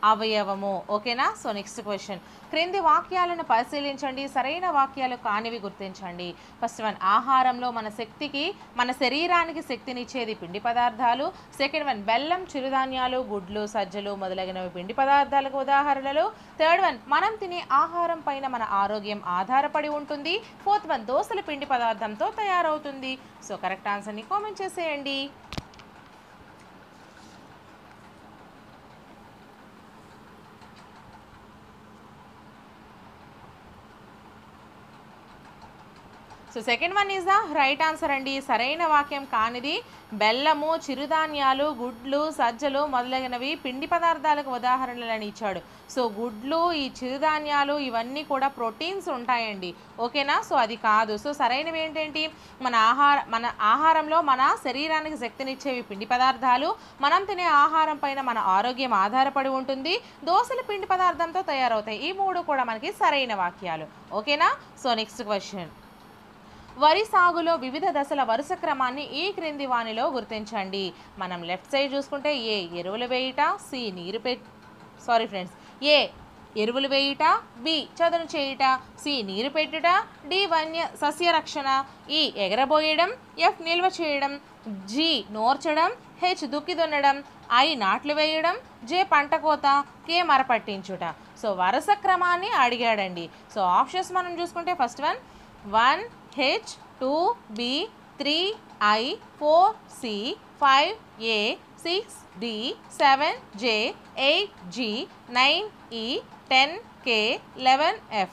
అవయవము, ఓకేనా? సో నెక్స్ట్ క్వశ్చన్, క్రింది వాక్యాలను పరిశీలించండి, సరైన వాక్యాలు కానివి గుర్తించండి. ఫస్ట్ వన్, ఆహారంలో మన శరీరానికి శక్తినిచ్చేది పిండి పదార్థాలు. సెకండ్ వన్, బెల్లం, చిరుధాన్యాలు, గుడ్లు, సజ్జలు మొదలగినవి పిండి పదార్థాలకు ఉదాహరణలు. థర్డ్ వన్, మనం తినే ఆహారం పైన మన ఆరోగ్యం ఆధారపడి ఉంటుంది. ఫోర్త్ వన్, దోసలు పిండి పదార్థంతో తయారవుతుంది. సో కరెక్ట్ ఆన్సర్ని కామెంట్ చేసేయండి. So second one is the right answer అండి. సరైన వాక్యం కానిది బెల్లము, చిరుధాన్యాలు, గుడ్లు, సజ్జలు మొదలైనవి పిండి పదార్థాలకు ఉదాహరణలని ఇచ్చాడు. సో గుడ్లు, ఈ చిరుధాన్యాలు ఇవన్నీ కూడా ప్రోటీన్స్ ఉంటాయండి, ఓకేనా? సో అది కాదు. సో సరైనవి ఏంటంటే మన ఆహారంలో మన శరీరానికి శక్తినిచ్చేవి పిండి పదార్థాలు. మనం తినే ఆహారం పైన మన ఆరోగ్యం ఆధారపడి ఉంటుంది. దోసలు పిండి పదార్థంతో తయారవుతాయి. ఈ మూడు కూడా మనకి సరైన వాక్యాలు, ఓకేనా? సో నెక్స్ట్ క్వశ్చన్, వరి సాగులో వివిధ దశల వరుస క్రమాన్ని ఈ క్రింది వానిలో గుర్తించండి. మనం లెఫ్ట్ సైడ్ చూసుకుంటే ఏ, ఎరువులు వేయుట, సి, ఏ, ఎరువులు వేయుట, బి, చదును చేయుట, సి, నీరు పెట్టుట, డి, సస్య రక్షణ, ఈ, ఎగరబోయడం, ఎఫ్, నిల్వ చేయడం, జి, నోర్చడం, హెచ్, దుక్కి దున్నడం, ఐ, నాట్లు వేయడం, జే, పంట కోత, కే, మరపట్టించుట. సో వరుస క్రమాన్ని అడిగాడండి. సో ఆప్షన్స్ మనం చూసుకుంటే first one 1H 2B 3I 4C 5A 6D 7J 8G 9E 10K 11F.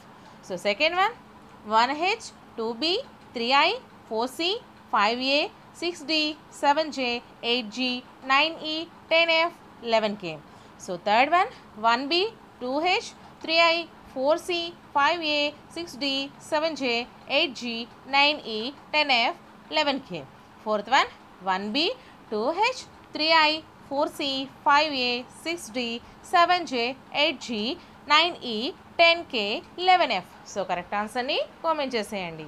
So second one 1H 2B 3I 4C 5A 6D 7J 8G 9E 10F 11K. So third one 1B 2H 3I 4C 5A 6D 7J 8G 9E 10F 11K. Fourth one 1B 2H 3I 4C 5A 6D 7J 8G 9E 10K 11F. So correct ఆన్సర్ని comment చేసేయండి.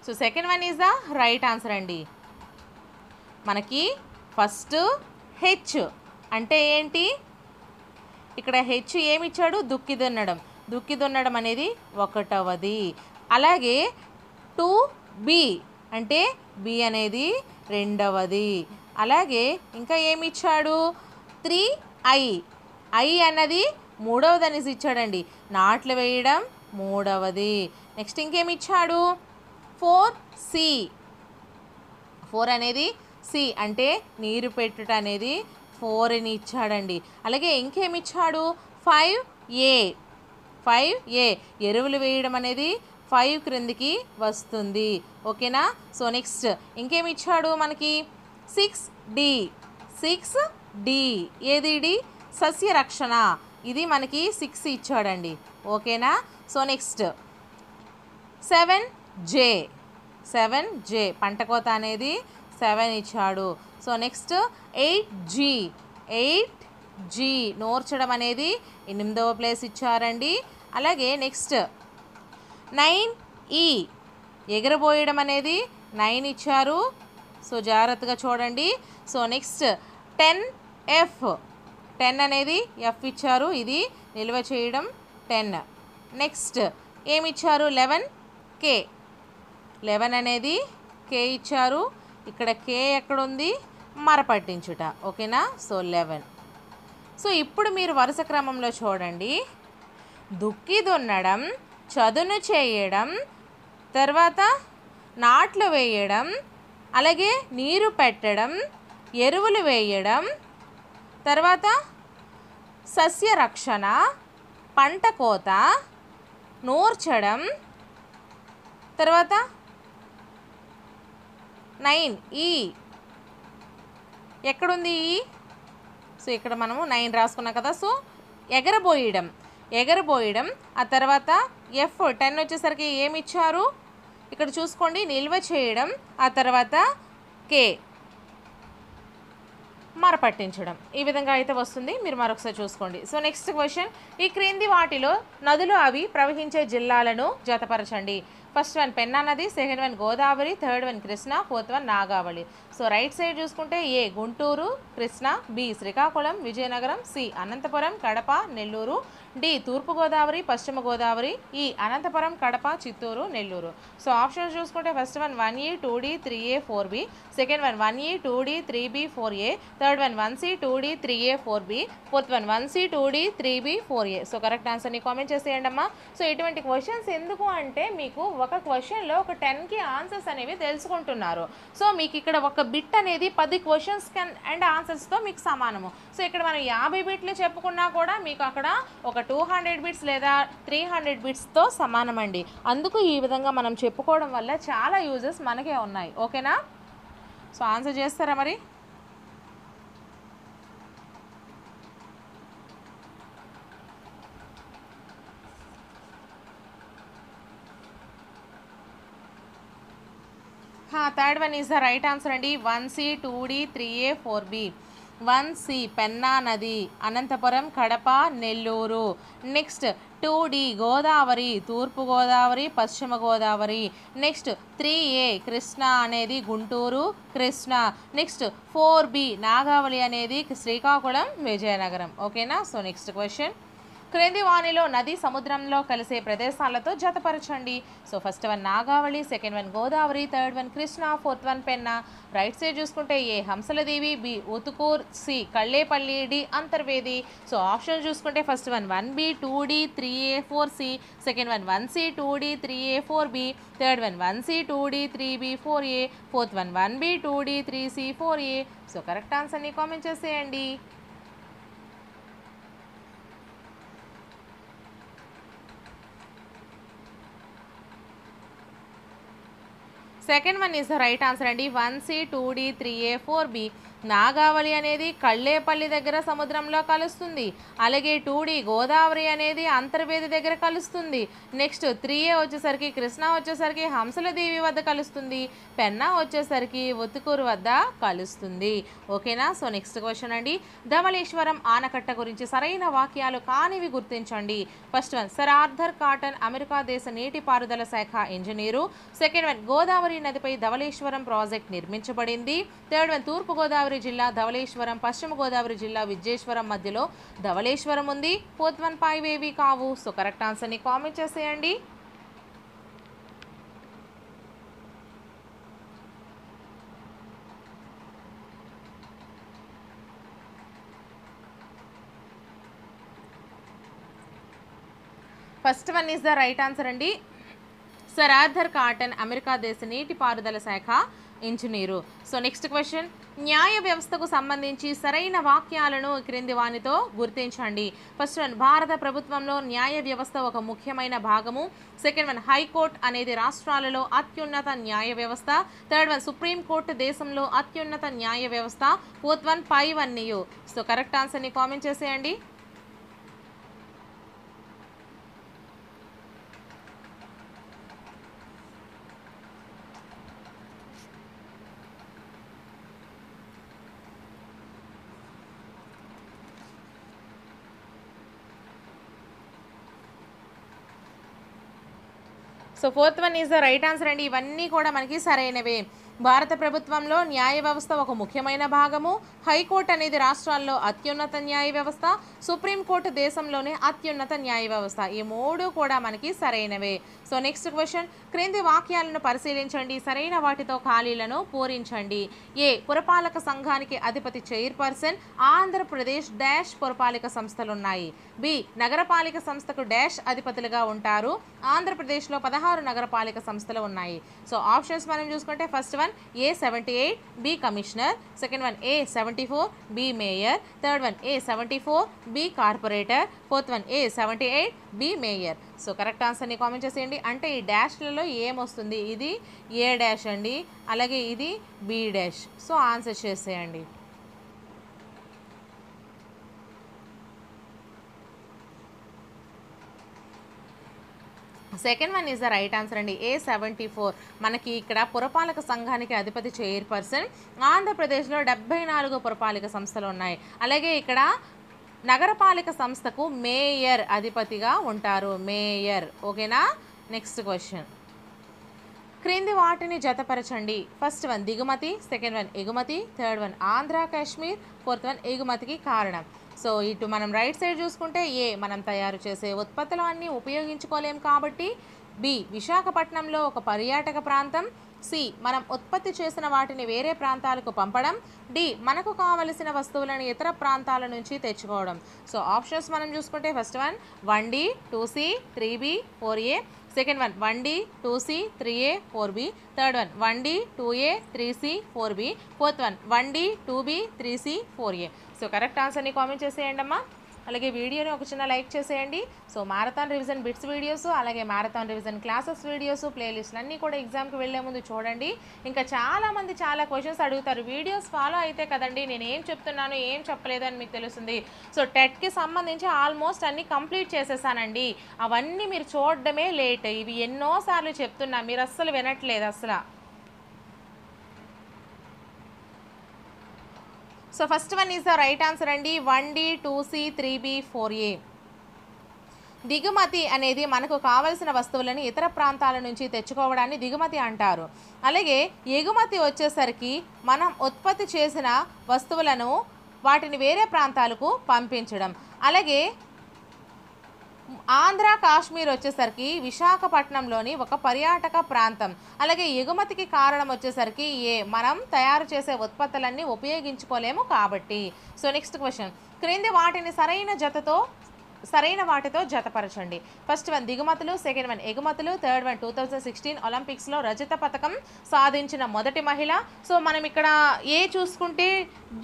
So second one is the right answer అండి. మనకి first H అంటే ఏంటి, ఇక్కడ H ఏమి ఇచ్చాడు, దుక్కి దున్నడం. దుక్కి దున్నడం అనేది ఒకటవది. అలాగే 2B అంటే బి అనేది రెండవది. అలాగే ఇంకా ఏమి ఇచ్చాడు, 3I ఐ అన్నది మూడవది అనేసి ఇచ్చాడండి. నాట్లు వేయడం మూడవది. నెక్స్ట్ ఇంకేమి ఇచ్చాడు, 4C 4 అనేది సి అంటే నీరు పెట్టుట అనేది 4ని ఇచ్చాడండి. అలాగే ఇంకేమి ఇచ్చాడు, 5A ఎరువులు వేయడం అనేది 5 క్రిందికి వస్తుంది. ఓకేనా. సో నెక్స్ట్ ఇంకేమి ఇచ్చాడు మనకి, 6D ఏది డి, సస్యరక్షణ. ఇది మనకి 6 ఇచ్చాడండి. ఓకేనా. సో నెక్స్ట్ 7J పంట కోత అనేది 7 ఇచ్చాడు. సో నెక్స్ట్ 8G నూర్చడం అనేది 8వ ప్లేస్ ఇచ్చారండి. అలాగే నెక్స్ట్ 9E ఎగరబోయడం అనేది 9 ఇచ్చారు. సో జాగ్రత్తగా చూడండి. సో నెక్స్ట్ 10F 10 అనేది F ఇచ్చారు, ఇది నిల్వ చేయడం 10. నెక్స్ట్ ఏమి ఇచ్చారు, 11K 11 అనేది K ఇచ్చారు. ఇక్కడ K ఎక్కడుంది, మరపట్టించుట. ఓకేనా. సో 11. సో ఇప్పుడు మీరు వరుస క్రమంలో చూడండి, దుక్కి దున్నడం, చదును చేయడం, తర్వాత నాట్లు వేయడం, అలాగే నీరు పెట్టడం, ఎరువులు వేయడం, తర్వాత సస్యరక్షణ, పంట కోత, నూర్చడం, తర్వాత 9E ఎక్కడుంది ఈ, సో ఇక్కడ మనము 9 రాసుకున్నాం కదా. సో ఎగరబోయడం, ఆ తర్వాత F 10 వచ్చేసరికి ఏమి ఇచ్చారు, ఇక్కడ చూసుకోండి, నిల్వ చేయడం, ఆ తర్వాత K మరపట్టించడం. ఈ విధంగా అయితే వస్తుంది. మీరు మరొకసారి చూసుకోండి. సో నెక్స్ట్ క్వశ్చన్, ఈ క్రింది వాటిలో నదులు అవి ప్రవహించే జిల్లాలను జతపరచండి. ఫస్ట్ వన్ పెన్నా నది, second one Godavari, third one Krishna, fourth one Nagavali. So right side చూసుకుంటే A Guntur, Krishna, B Srikakulam, Vizianagaram, C Anantapuram, Kadapa, Nellore, D Thurpu Godavari, Paschima Godavari, E Anantapuram, Kadapa, Chittoor, Nellore. So options చూసుకుంటే first one 1E 2D 3A 4B, second one 1E 2D 3B 4A, third one 1C 2D 3A 4B, fourth one 1C 2D 3B 4A. So correct ఆన్సర్ని comment చేసేయండి అమ్మా. So ఇటువంటి questions ఎందుకు అంటే మీకు ఒక క్వశ్చన్లో ఒక 10కి ఆన్సర్స్ అనేవి తెలుసుకుంటున్నారు. సో మీకు ఇక్కడ ఒక బిట్ అనేది 10 క్వశ్చన్స్ అండ్ ఆన్సర్స్తో మీకు సమానము. సో ఇక్కడ మనం 50 బిట్లు చెప్పుకున్నా కూడా మీకు అక్కడ ఒక 200 బిట్స్ లేదా 300 బిట్స్తో సమానం అండి. అందుకు ఈ విధంగా మనం చెప్పుకోవడం వల్ల చాలా యూజెస్ మనకే ఉన్నాయి. ఓకేనా. సో ఆన్సర్ చేస్తారా మరి. Third one is the right answer అండి. 1C 2D 3A 4B. 1C Penna నది, అనంతపురం, కడప, నెల్లూరు. నెక్స్ట్ 2D గోదావరి, తూర్పు గోదావరి, పశ్చిమ గోదావరి. నెక్స్ట్ 3A కృష్ణ అనేది గుంటూరు, కృష్ణ. నెక్స్ట్ 4B నాగావళి అనేది శ్రీకాకుళం, విజయనగరం. ఓకేనా. సో నెక్స్ట్ క్వశ్చన్, క్రింది వాణిలో నది సముద్రంలో కలిసే ప్రదేశాలతో జతపరచండి. So first one Nagavali, second one Godavari, third one Krishna, fourth one Penna. Right side చూసుకుంటే A Hamsaladevi, B Utukur, C Kallepalli, D Antarvedi. So option చూసుకుంటే first one 1B, 2D, 3A, 4C, second one 1C, 2D, 3A, 4B, third one 1C, 2D, 3B, 4A, fourth one 1B, 2D, 3C, 4A. So correct ఆన్సర్ని comment చేసేయండి. Second one is the right answer అండి. 1C, 2D, 3A, 4B. Nagavali అనేది కళ్ళేపల్లి దగ్గర సముద్రంలో కలుస్తుంది. అలాగే 2D Godavari అనేది అంతర్వేది దగ్గర కలుస్తుంది. నెక్స్ట్ 3A వచ్చేసరికి కృష్ణా వచ్చేసరికి హంసలదేవి వద్ద కలుస్తుంది. పెన్నా వచ్చేసరికి ఉతుకూరు వద్ద కలుస్తుంది. ఓకేనా? సో నెక్స్ట్ క్వశ్చన్ అండి. ధవళేశ్వరం ఆనకట్ట గురించి సరైన వాక్యాలు కానివి గుర్తించండి. First one sir Arthur cotton America దేశ నీటిపారుదల శాఖ ఇంజనీరు. సెకండ్ వన్ గోదావరి నదిపై ధవళేశ్వరం ప్రాజెక్ట్ నిర్మించబడింది. థర్డ్ వన్ తూర్పు గోదావరి జిల్లా ధవళేశ్వరం, పశ్చిమ గోదావరి జిల్లా విజయేశ్వరం మధ్యలో ధవళేశ్వరం ఉంది. ఫోర్త్ వన్ పైవేవి కావు. సో కరెక్ట్ ఆన్సర్ని కామెంట్ చేసేయండి. First one is the right answer అండి. సర్ ఆర్థర్ కాటన్ అమెరికా దేశ నీటిపారుదల శాఖ ఇంజనీరు. So next question. న్యాయ వ్యవస్థకు సంబంధించి సరైన వాక్యాలను క్రింది వానితో గుర్తించండి. ఫస్ట్ వన్ భారత ప్రభుత్వంలో న్యాయ వ్యవస్థ ఒక ముఖ్యమైన భాగము. సెకండ్ వన్ హైకోర్టు అనేది రాష్ట్రాలలో అత్యున్నత న్యాయ వ్యవస్థ. థర్డ్ వన్ సుప్రీంకోర్టు దేశంలో అత్యున్నత న్యాయ వ్యవస్థ. ఫోర్త్ వన్ పైవన్నీయు. సో కరెక్ట్ ఆన్సర్ని కామెంట్ చేసేయండి. So fourth one is the right answer అండి. ఇవన్నీ కూడా మనకి సరైనవే. భారత ప్రభుత్వంలో న్యాయ వ్యవస్థ ఒక ముఖ్యమైన భాగము. హైకోర్టు అనేది రాష్ట్రాల్లో అత్యున్నత న్యాయ వ్యవస్థ. సుప్రీంకోర్టు దేశంలోనే అత్యున్నత న్యాయ వ్యవస్థ. ఈ మూడు కూడా మనకి సరైనవే. So next question. క్రింది వాక్యాలను పరిశీలించండి. సరైన వాటితో ఖాళీలను పూరించండి. ఏ పురపాలక సంఘానికి అధిపతి చైర్పర్సన్. ఆంధ్రప్రదేశ్ డాష్ పురపాలక సంస్థలు ఉన్నాయి. బి నగరపాలిక సంస్థకు డాష్ అధిపతులుగా ఉంటారు. ఆంధ్రప్రదేశ్లో 16 నగరపాలిక సంస్థలు ఉన్నాయి. సో ఆప్షన్స్ మనం చూసుకుంటే first one A 78, B commissioner. Second one A 74, B mayor. Third one A 74, B corporator. Fourth one A 78, B mayor. So correct ఆన్సర్ని కామెంట్ చేసేయండి. అంటే ఈ డాష్లలో ఏమొస్తుంది? ఇది A డాష్ అండి, అలాగే ఇది B డాష్. సో ఆన్సర్ చేసేయండి. Second one is the right answer అండి. A 74 మనకి ఇక్కడ పురపాలక సంఘానికి అధిపతి చైర్పర్సన్. ఆంధ్రప్రదేశ్లో 74 పురపాలక సంస్థలు ఉన్నాయి. అలాగే ఇక్కడ నగరపాలిక సంస్థకు మేయర్ అధిపతిగా ఉంటారు. మేయర్. ఓకేనా? Next question. క్రింది వాటిని జతపరచండి. ఫస్ట్ వన్ దిగుమతి, సెకండ్ వన్ ఎగుమతి, third one Andhra Kashmir, fourth one ఎగుమతికి కారణం. సో ఇటు మనం రైట్ సైడ్ చూసుకుంటే ఏ మనం తయారు చేసే ఉత్పత్తులు అన్నీ ఉపయోగించుకోలేం కాబట్టి. బి విశాఖపట్నంలో ఒక పర్యాటక ప్రాంతం. సి మనం ఉత్పత్తి చేసిన వాటిని వేరే ప్రాంతాలకు పంపడం. డి మనకు కావలసిన వస్తువులను ఇతర ప్రాంతాల నుంచి తెచ్చుకోవడం. సో ఆప్షన్స్ మనం చూసుకుంటే first one 1D, 2C, 3B, 4A. Second one 1D, 2C, 3A, 4B. Third one 1D, 2A, 3C, 4B. Fourth one 1D, 2B, 3C, 4A. So correct ఆన్సర్ని కామెంట్ చేసేయండి అమ్మా. అలాగే వీడియోని ఒక చిన్న లైక్ చేసేయండి. So marathon revision bits videos, అలాగే marathon revision classes videos, ప్లేలిస్ట్లు అన్నీ కూడా ఎగ్జామ్కి వెళ్ళే ముందు చూడండి. ఇంకా చాలామంది చాలా క్వశ్చన్స్ అడుగుతారు. వీడియోస్ ఫాలో అయితే కదండి నేను ఏం చెప్తున్నాను ఏం చెప్పలేదు అని మీకు తెలుస్తుంది. సో టెట్కి సంబంధించి ఆల్మోస్ట్ అన్నీ కంప్లీట్ చేసేసానండి. అవన్నీ మీరు చూడడమే లేట్. ఇవి ఎన్నోసార్లు చెప్తున్నా, మీరు అస్సలు వినట్లేదు అసలు. So first one is the right answer అండి. 1D, 2C, 3B, 4A. దిగుమతి అనేది మనకు కావలసిన వస్తువులను ఇతర ప్రాంతాల నుంచి తెచ్చుకోవడాన్ని దిగుమతి అంటారు. అలాగే ఎగుమతి వచ్చేసరికి మనం ఉత్పత్తి చేసిన వస్తువులను వాటిని వేరే ప్రాంతాలకు పంపించడం. అలాగే ఆంధ్ర కాశ్మీర్ వచ్చేసరికి విశాఖపట్నంలోని ఒక పర్యాటక ప్రాంతం. అలాగే ఎగుమతికి కారణం వచ్చేసరికి మనం తయారు చేసే ఉత్పత్తులన్నీ ఉపయోగించుకోలేము కాబట్టి. సో నెక్స్ట్ క్వశ్చన్, క్రింది వాటిని సరైన వాటితో జతపరచండి. ఫస్ట్ వన్ దిగుమతులు, సెకండ్ వన్ ఎగుమతులు, థర్డ్ వన్ 2016 ఒలింపిక్స్లో రజత పథకం సాధించిన మొదటి మహిళ. సో మనం ఇక్కడ ఏ చూసుకుంటే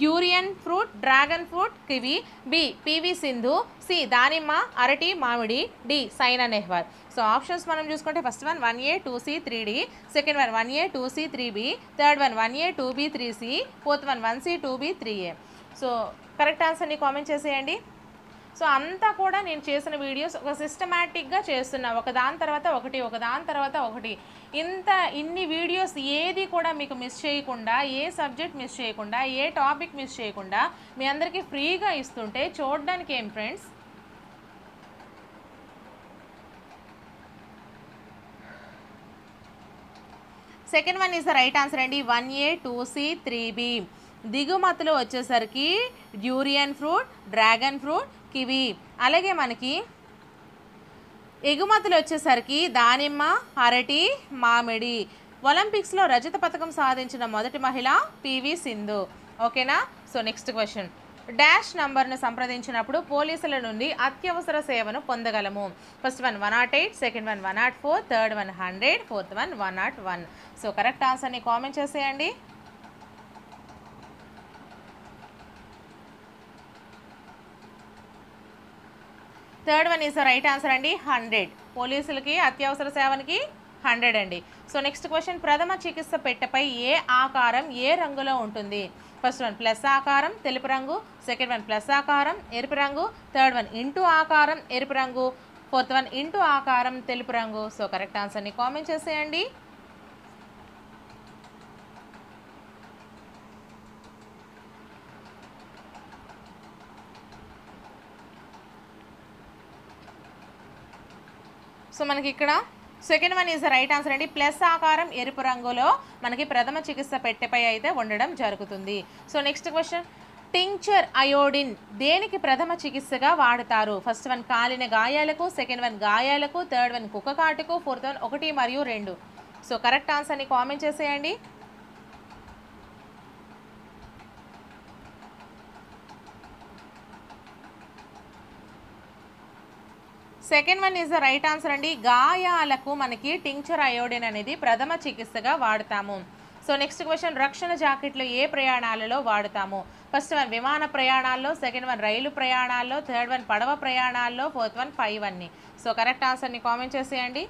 durian fruit, dragon fruit, kiwi, B PV Sindhu, C దానిమ్మ, అరటి, మామిడి, D Saina Nehwal. So options మనం చూసుకుంటే first one 1A 2C 3D, second one 1A 2C 3B, third one 1A 2B 3C, fourth one 1C 2B 3A. So correct ఆన్సర్ని comment చేసేయండి. So అంతా కూడా నేను చేసిన వీడియోస్ ఒక సిస్టమేటిక్గా చేస్తున్నా, ఒకదాని తర్వాత ఒకటి. ఇన్ని వీడియోస్ ఏది కూడా మీకు మిస్ చేయకుండా, ఏ సబ్జెక్ట్ మిస్ చేయకుండా, ఏ టాపిక్ మిస్ చేయకుండా మీ అందరికీ ఫ్రీగా ఇస్తుంటే చూడడానికి ఏం friends. Second one is the right answer అండి, 1A 2C 3B. దిగుమతులు వచ్చేసరికి durian fruit, dragon fruit, kiwi. అలాగే మనకి ఎగుమతులు వచ్చేసరికి దానిమ్మ, అరటి, మామిడి. ఒలింపిక్స్లో రజత పథకం సాధించిన మొదటి మహిళ పివి సింధు. ఓకేనా. సో నెక్స్ట్ క్వశ్చన్, డాష్ నంబర్ను సంప్రదించినప్పుడు పోలీసుల నుండి అత్యవసర సేవను పొందగలము. First one 108, second one 104, third one 100, fourth one 101. So correct ఆన్సర్ని కామెంట్ చేసేయండి. Third one is the right answer అండి, 100. పోలీసులకి అత్యవసర సేవనికి 100 అండి. సో నెక్స్ట్ క్వశ్చన్, ప్రథమ చికిత్స పెట్టెపై ఏ ఆకారం ఏ రంగులో ఉంటుంది. ఫస్ట్ వన్ ప్లస్ ఆకారం తెలుపు రంగు, సెకండ్ వన్ ప్లస్ ఆకారం ఎరుపు రంగు, థర్డ్ వన్ ఇంటూ ఆకారం ఎరుపు రంగు, ఫోర్త్ వన్ ఇంటూ ఆకారం తెలుపు రంగు. సో కరెక్ట్ ఆన్సర్ని కామెంట్ చేసేయండి. సో మనకి ఇక్కడ second one is the right answer అండి, ప్లస్ ఆకారం ఎరుపు రంగులో మనకి ప్రథమ చికిత్స పెట్టెపై అయితే ఉండడం జరుగుతుంది. So next question, tincture iodine దేనికి ప్రథమ చికిత్సగా వాడతారు. ఫస్ట్ వన్ కాలిన గాయాలకు, సెకండ్ వన్ గాయాలకు, థర్డ్ వన్ కుక్క కాటుకు, ఫోర్త్ వన్ 1 మరియు 2. సో కరెక్ట్ ఆన్సర్ని కామెంట్ చేసేయండి. Second one is the right answer అండి, గాయాలకు మనకి టింక్చర్ అయోడిన్ అనేది ప్రథమ చికిత్సగా వాడతాము. సో నెక్స్ట్ క్వశ్చన్, రక్షణ జాకెట్లు ఏ ప్రయాణాలలో వాడతాము. ఫస్ట్ వన్ విమాన ప్రయాణాల్లో, సెకండ్ వన్ రైలు ప్రయాణాల్లో, థర్డ్ వన్ పడవ ప్రయాణాల్లో, ఫోర్త్ వన్ పైవన్నీ. సో కరెక్ట్ ఆన్సర్ని కామెంట్ చేసేయండి.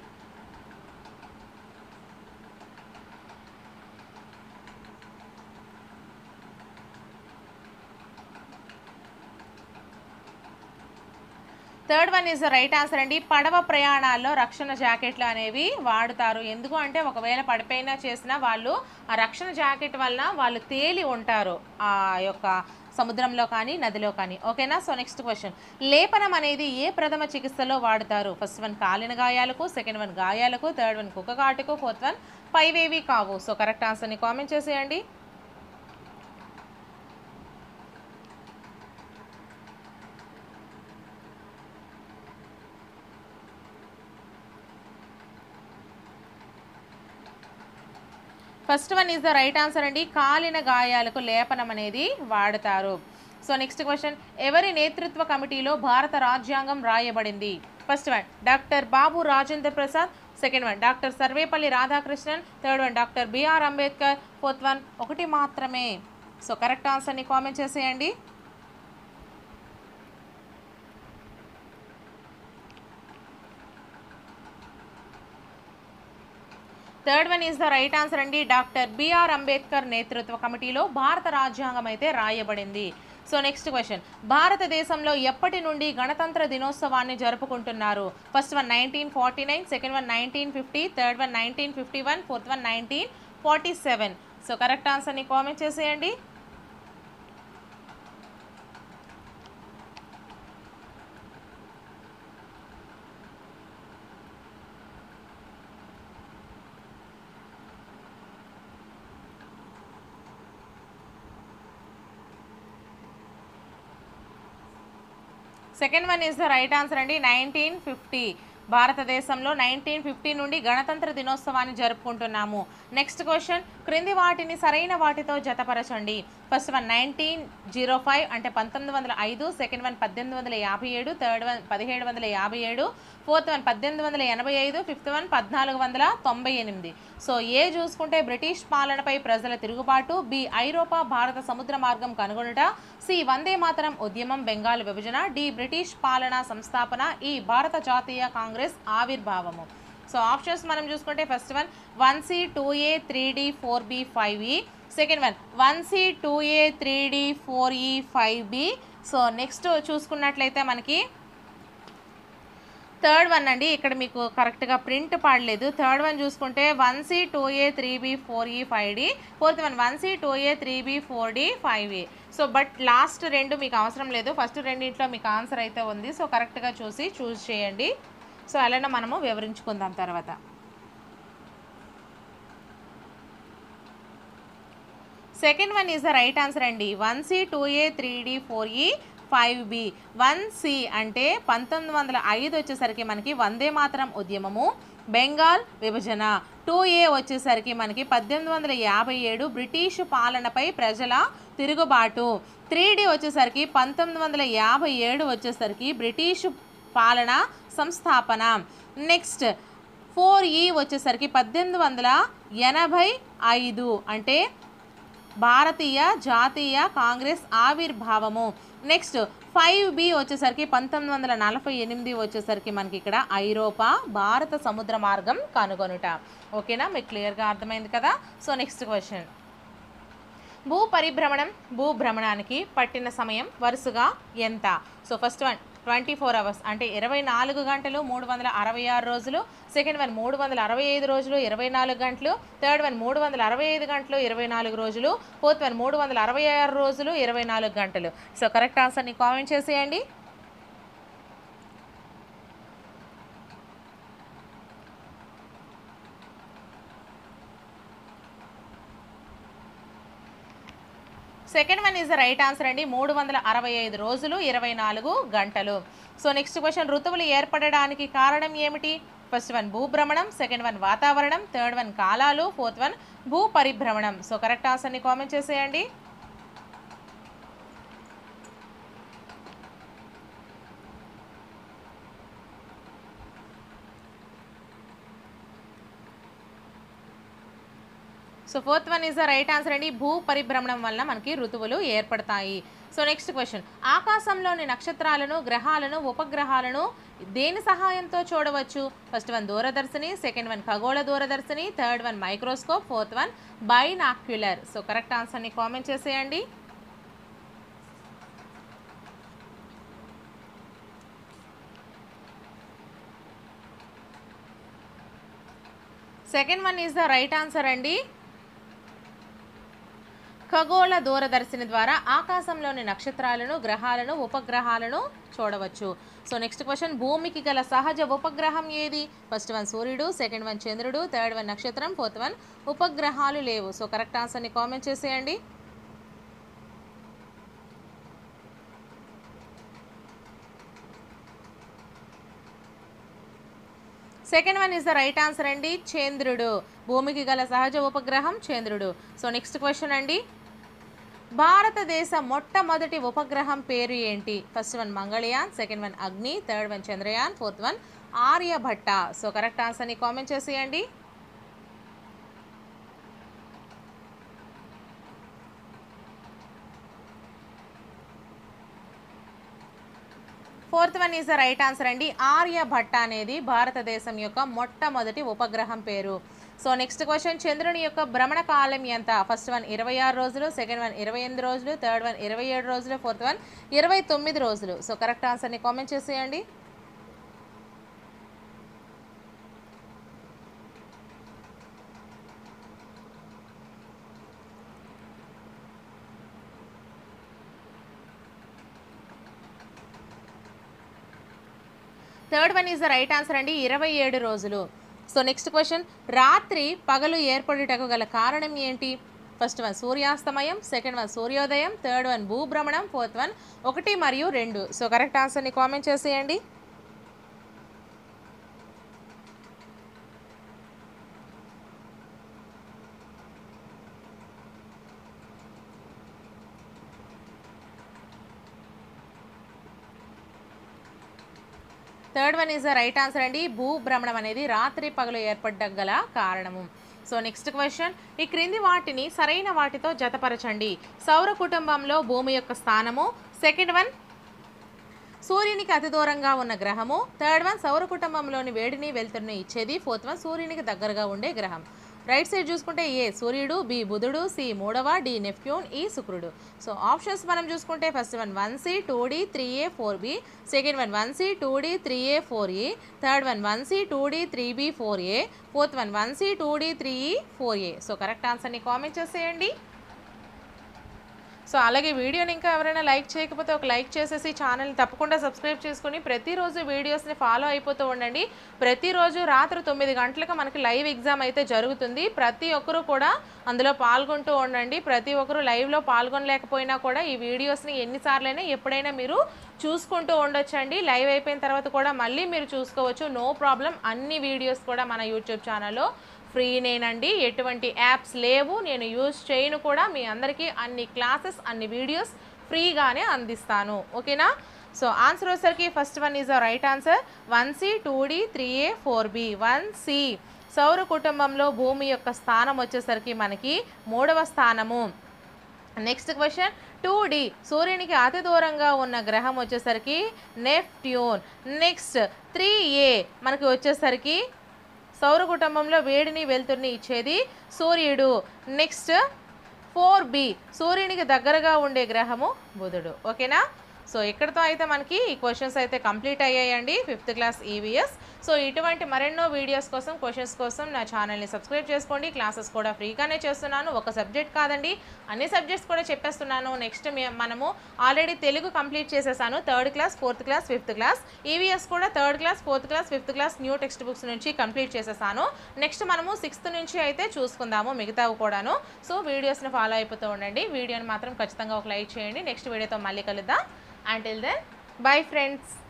Third one is the right answer అండి, పడవ ప్రయాణాల్లో రక్షణ జాకెట్లు అనేవి వాడుతారు. ఎందుకు అంటే ఒకవేళ పడిపోయినా చేసినా వాళ్ళు ఆ రక్షణ జాకెట్ వలన వాళ్ళు తేలి ఉంటారు ఆ యొక్క సముద్రంలో కానీ నదిలో కానీ. ఓకేనా. సో నెక్స్ట్ క్వశ్చన్, లేపనం అనేది ఏ ప్రథమ చికిత్సలో వాడతారు. ఫస్ట్ వన్ కాలిన గాయాలకు, సెకండ్ వన్ గాయాలకు, థర్డ్ వన్ కుక్క కాటుకు, ఫోర్త్ వన్ పైవేవి కావు. సో కరెక్ట్ ఆన్సర్ని కామెంట్ చేసేయండి. First one is the right answer అండి, కాలిన గాయాలకు లేపనం అనేది వాడతారు. సో నెక్స్ట్ క్వశ్చన్, ఎవరి నేతృత్వ కమిటీలో భారత రాజ్యాంగం రాయబడింది. First one doctor Babu Rajendra Prasad, second one doctor Sarvepalli Radhakrishnan, third one doctor BR Ambedkar, fourth one ఒకటి మాత్రమే. సో కరెక్ట్ ఆన్సర్ని కామెంట్ చేసేయండి. Third one is the right answer అండి, డాక్టర్ బిఆర్ అంబేద్కర్ నేతృత్వ కమిటీలో భారత రాజ్యాంగం అయితే రాయబడింది. సో నెక్స్ట్ క్వశ్చన్, భారతదేశంలో ఎప్పటి నుండి గణతంత్ర దినోత్సవాన్ని జరుపుకుంటున్నారు. First one 1949, second one 1950, third one 1951, fourth one 1947. So correct ఆన్సర్ని కామెంట్ చేసేయండి. Second one is the right answer అండి. 1950 భారతదేశంలో 1950 నుండి గణతంత్ర దినోత్సవాన్ని జరుపుకుంటున్నాము. నెక్స్ట్ క్వశ్చన్, క్రింది వాటిని సరైన వాటితో జతపరచండి. ఫస్ట్ వన్ 1905 అంటే 1905, second one 1857, third one 1757, fourth one 1885, fifth one 1498. So A చూసుకుంటే బ్రిటిష్ పాలనపై ప్రజల తిరుగుబాటు, బి ఐరోపా భారత సముద్ర మార్గం కనుగొనుట, సి వందే మాతరం ఉద్యమం బెంగాల్ విభజన, డి బ్రిటిష్ పాలన సంస్థాపన, ఈ భారత జాతీయ కాంగ్రెస్ ఆవిర్భావము. సో ఆప్షన్స్ మనం చూసుకుంటే first one 1C 2A 3D 4B 5E, second one 1C 2A 3D 4E 5B. So next చూసుకున్నట్లయితే మనకి థర్డ్ వన్ అండి, ఇక్కడ మీకు కరెక్ట్గా ప్రింట్ పడలేదు. థర్డ్ వన్ చూసుకుంటే 1C 2A 3B 4E 5D, fourth one 1C 2A 3B 4D 5E. So but last రెండు మీకు అవసరం లేదు, ఫస్ట్ రెండింటిలో మీకు ఆన్సర్ అయితే ఉంది. సో కరెక్ట్గా చూసి చూస్ చేయండి. సో అలానే మనము వివరించుకుందాం తర్వాత. Second one is the right answer అండి. 1C 2A 3D 4E 5B. 1C అంటే 1905 వచ్చేసరికి మనకి వందే మాతరం ఉద్యమము బెంగాల్ విభజన, 2A వచ్చేసరికి మనకి 1857 బ్రిటిష్ పాలనపై ప్రజల తిరుగుబాటు, 3D వచ్చేసరికి 1957 వచ్చేసరికి బ్రిటిష్ పాలన సంస్థాపన, నెక్స్ట్ 4E వచ్చేసరికి 1885 అంటే భారతీయ జాతీయ కాంగ్రెస్ ఆవిర్భావము, నెక్స్ట్ 5B వచ్చేసరికి 1948 వచ్చేసరికి మనకి ఇక్కడ ఐరోపా భారత సముద్ర మార్గం కనుగొనుట. ఓకేనా, మీకు క్లియర్గా అర్థమైంది కదా. సో నెక్స్ట్ క్వశ్చన్, భూభ్రమణానికి పట్టిన సమయం వరుసగా ఎంత? సో ఫస్ట్ వన్ 24 అవర్స్ అంటే 24 గంటలు 366 రోజులు, సెకండ్ వన్ 365 రోజులు 24 గంటలు, థర్డ్ వన్ 365 గంటలు 24 రోజులు, ఫోర్త్ వన్ 366 రోజులు 24 గంటలు. సో కరెక్ట్ ఆన్సర్ని కామెంట్ చేసేయండి. Second one is the right answer అండి. 365 రోజులు 24 గంటలు. సో నెక్స్ట్ క్వశ్చన్, ఋతువులు ఏర్పడడానికి కారణం ఏమిటి? ఫస్ట్ వన్ భూభ్రమణం, సెకండ్ వన్ వాతావరణం, థర్డ్ వన్ కాలాలు, ఫోర్త్ వన్ భూ పరిభ్రమణం. సో కరెక్ట్ ఆన్సర్ని కామెంట్ చేసేయండి. So fourth one is the right answer అండి. భూ పరిభ్రమణం వల్ల మనకి ఋతువులు ఏర్పడతాయి. సో నెక్స్ట్ క్వశ్చన్, ఆకాశంలోని నక్షత్రాలను, గ్రహాలను, ఉపగ్రహాలను దేని సహాయంతో చూడవచ్చు? ఫస్ట్ వన్ దూరదర్శిని, సెకండ్ వన్ ఖగోళ దూరదర్శిని, third one microscope, fourth one binocular. So correct ఆన్సర్ని కామెంట్ చేసేయండి. Second one is the right answer అండి. ఖగోళ దూరదర్శిని ద్వారా ఆకాశంలోని నక్షత్రాలను, గ్రహాలను, ఉపగ్రహాలను చూడవచ్చు. సో నెక్స్ట్ క్వశ్చన్, భూమికి గల సహజ ఉపగ్రహం ఏది? ఫస్ట్ వన్ సూర్యుడు, సెకండ్ వన్ చంద్రుడు, థర్డ్ వన్ నక్షత్రం, ఫోర్త్ వన్ ఉపగ్రహాలు లేవు. సో కరెక్ట్ ఆన్సర్ని కామెంట్ చేసేయండి. Second one is the right answer అండి. చంద్రుడు, భూమికి గల సహజ ఉపగ్రహం చంద్రుడు. సో నెక్స్ట్ క్వశ్చన్ అండి, భారతదేశ మొట్టమొదటి ఉపగ్రహం పేరు ఏంటి? First one Mangalyaan, second one Agni, third one Chandrayaan, fourth one Aryabhata. So correct ఆన్సర్ని కామెంట్ చేసేయండి. Fourth one is the right answer అండి. ఆర్యభట్ట అనేది భారతదేశం యొక్క మొట్టమొదటి ఉపగ్రహం పేరు. సో నెక్స్ట్ క్వశ్చన్, చంద్రుని యొక్క భ్రమణ కాలం ఎంత? ఫస్ట్ వన్ 26 రోజులు, సెకండ్ వన్ 28 రోజులు, థర్డ్ వన్ 27 రోజులు, ఫోర్త్ వన్ 29 రోజులు. సో కరెక్ట్ ఆన్సర్ని కామెంట్ చేసేయండి. Third one is the right answer అండి. 27 రోజులు. సో నెక్స్ట్ క్వశ్చన్, రాత్రి పగలు ఏర్పడుటకు గల కారణం ఏంటి? ఫస్ట్ వన్ సూర్యాస్తమయం, సెకండ్ వన్ సూర్యోదయం, థర్డ్ వన్ భూభ్రమణం, ఫోర్త్ వన్ 1 మరియు 2. సో కరెక్ట్ ఆన్సర్ని కామెంట్ చేసేయండి. Third one is the right answer అండి. భూభ్రమణం అనేది రాత్రి పగలు ఏర్పడడం గల కారణము. సో నెక్స్ట్ క్వశ్చన్, ఈ క్రింది వాటిని సరైన వాటితో జతపరచండి. సౌర కుటుంబంలో భూమి యొక్క స్థానము, సెకండ్ వన్ సూర్యునికి అతి దూరంగా ఉన్న గ్రహము, థర్డ్ వన్ సౌర కుటుంబంలోని వేడిని వెలుతురుని ఇచ్చేది, ఫోర్త్ వన్ సూర్యునికి దగ్గరగా ఉండే గ్రహం. రైట్ సైడ్ చూసుకుంటే ఏ సూర్యుడు, బి బుధుడు, సి మూడవ, డి నెప్ట్యూన్, ఈ శుక్రుడు. సో ఆప్షన్స్ మనం చూసుకుంటే first one 1C 2D 3A 4B, second one 1C 2D 3A 4A, third one 1C 2D 3B 4A, fourth one 1C 2D 3E 4A. So correct ఆన్సర్ని comment చేసేయండి. So అలాగే వీడియోని ఇంకా ఎవరైనా లైక్ చేయకపోతే ఒక లైక్ చేసేసి ఛానల్ని తప్పకుండా సబ్స్క్రైబ్ చేసుకుని ప్రతిరోజు వీడియోస్ని ఫాలో అయిపోతూ ఉండండి. ప్రతిరోజు రాత్రి 9 గంటలకు మనకి లైవ్ ఎగ్జామ్ అయితే జరుగుతుంది. ప్రతి ఒక్కరూ కూడా అందులో పాల్గొంటూ ఉండండి. ప్రతి ఒక్కరూ లైవ్లో పాల్గొనలేకపోయినా కూడా ఈ వీడియోస్ని ఎన్నిసార్లైనా ఎప్పుడైనా మీరు చూసుకుంటూ ఉండొచ్చండి. లైవ్ అయిపోయిన తర్వాత కూడా మళ్ళీ మీరు చూసుకోవచ్చు, నో ప్రాబ్లం. అన్ని వీడియోస్ కూడా మన యూట్యూబ్ ఛానల్లో ఫ్రీనేనండి, ఎటువంటి యాప్స్ లేవు, నేను యూజ్ చేయను కూడా. మీ అందరికీ అన్ని క్లాసెస్ అన్ని వీడియోస్ ఫ్రీగానే అందిస్తాను. ఓకేనా? సో ఆన్సర్ వచ్చేసరికి first one is the right answer. 1C 2D 3A 4B. 1C సౌర కుటుంబంలో భూమి యొక్క స్థానం వచ్చేసరికి మనకి 3వ స్థానము. నెక్స్ట్ క్వశ్చన్ 2D సూర్యునికి అతి దూరంగా ఉన్న గ్రహం వచ్చేసరికి నెప్ట్యూన్. నెక్స్ట్ 3A మనకి వచ్చేసరికి సౌర కుటుంబంలో వేడిని వెలుతురుని ఇచ్చేది సూర్యుడు. నెక్స్ట్ 4B సూర్యునికి దగ్గరగా ఉండే గ్రహము బుధుడు. ఓకేనా? సో ఇక్కడితో అయితే మనకి ఈ క్వశ్చన్స్ అయితే కంప్లీట్ అయ్యాయండి 5th క్లాస్ ఈవీఎస్. సో ఇటువంటి మరెన్నో వీడియోస్ కోసం క్వశ్చన్స్ కోసం నా ఛానల్ని సబ్స్క్రైబ్ చేసుకోండి. క్లాసెస్ కూడా ఫ్రీగానే చేస్తున్నాను. ఒక సబ్జెక్ట్ కాదండి, అన్ని సబ్జెక్ట్స్ కూడా చెప్పేస్తున్నాను. నెక్స్ట్ మనము ఆల్రెడీ తెలుగు కంప్లీట్ చేసేసాను 3rd class 4th class 5th class. EVS కూడా 3rd class 4th class 5th class new text books నుంచి కంప్లీట్ చేసేసాను. నెక్స్ట్ మనము 6th నుంచి అయితే చూసుకుందాము మిగతావి కూడాను. సో వీడియోస్ని ఫాలో అయిపోతూ ఉండండి. వీడియోని మాత్రం ఖచ్చితంగా ఒక లైక్ చేయండి. నెక్స్ట్ వీడియోతో మళ్ళీ కలుద్దాం. Until then, bye friends.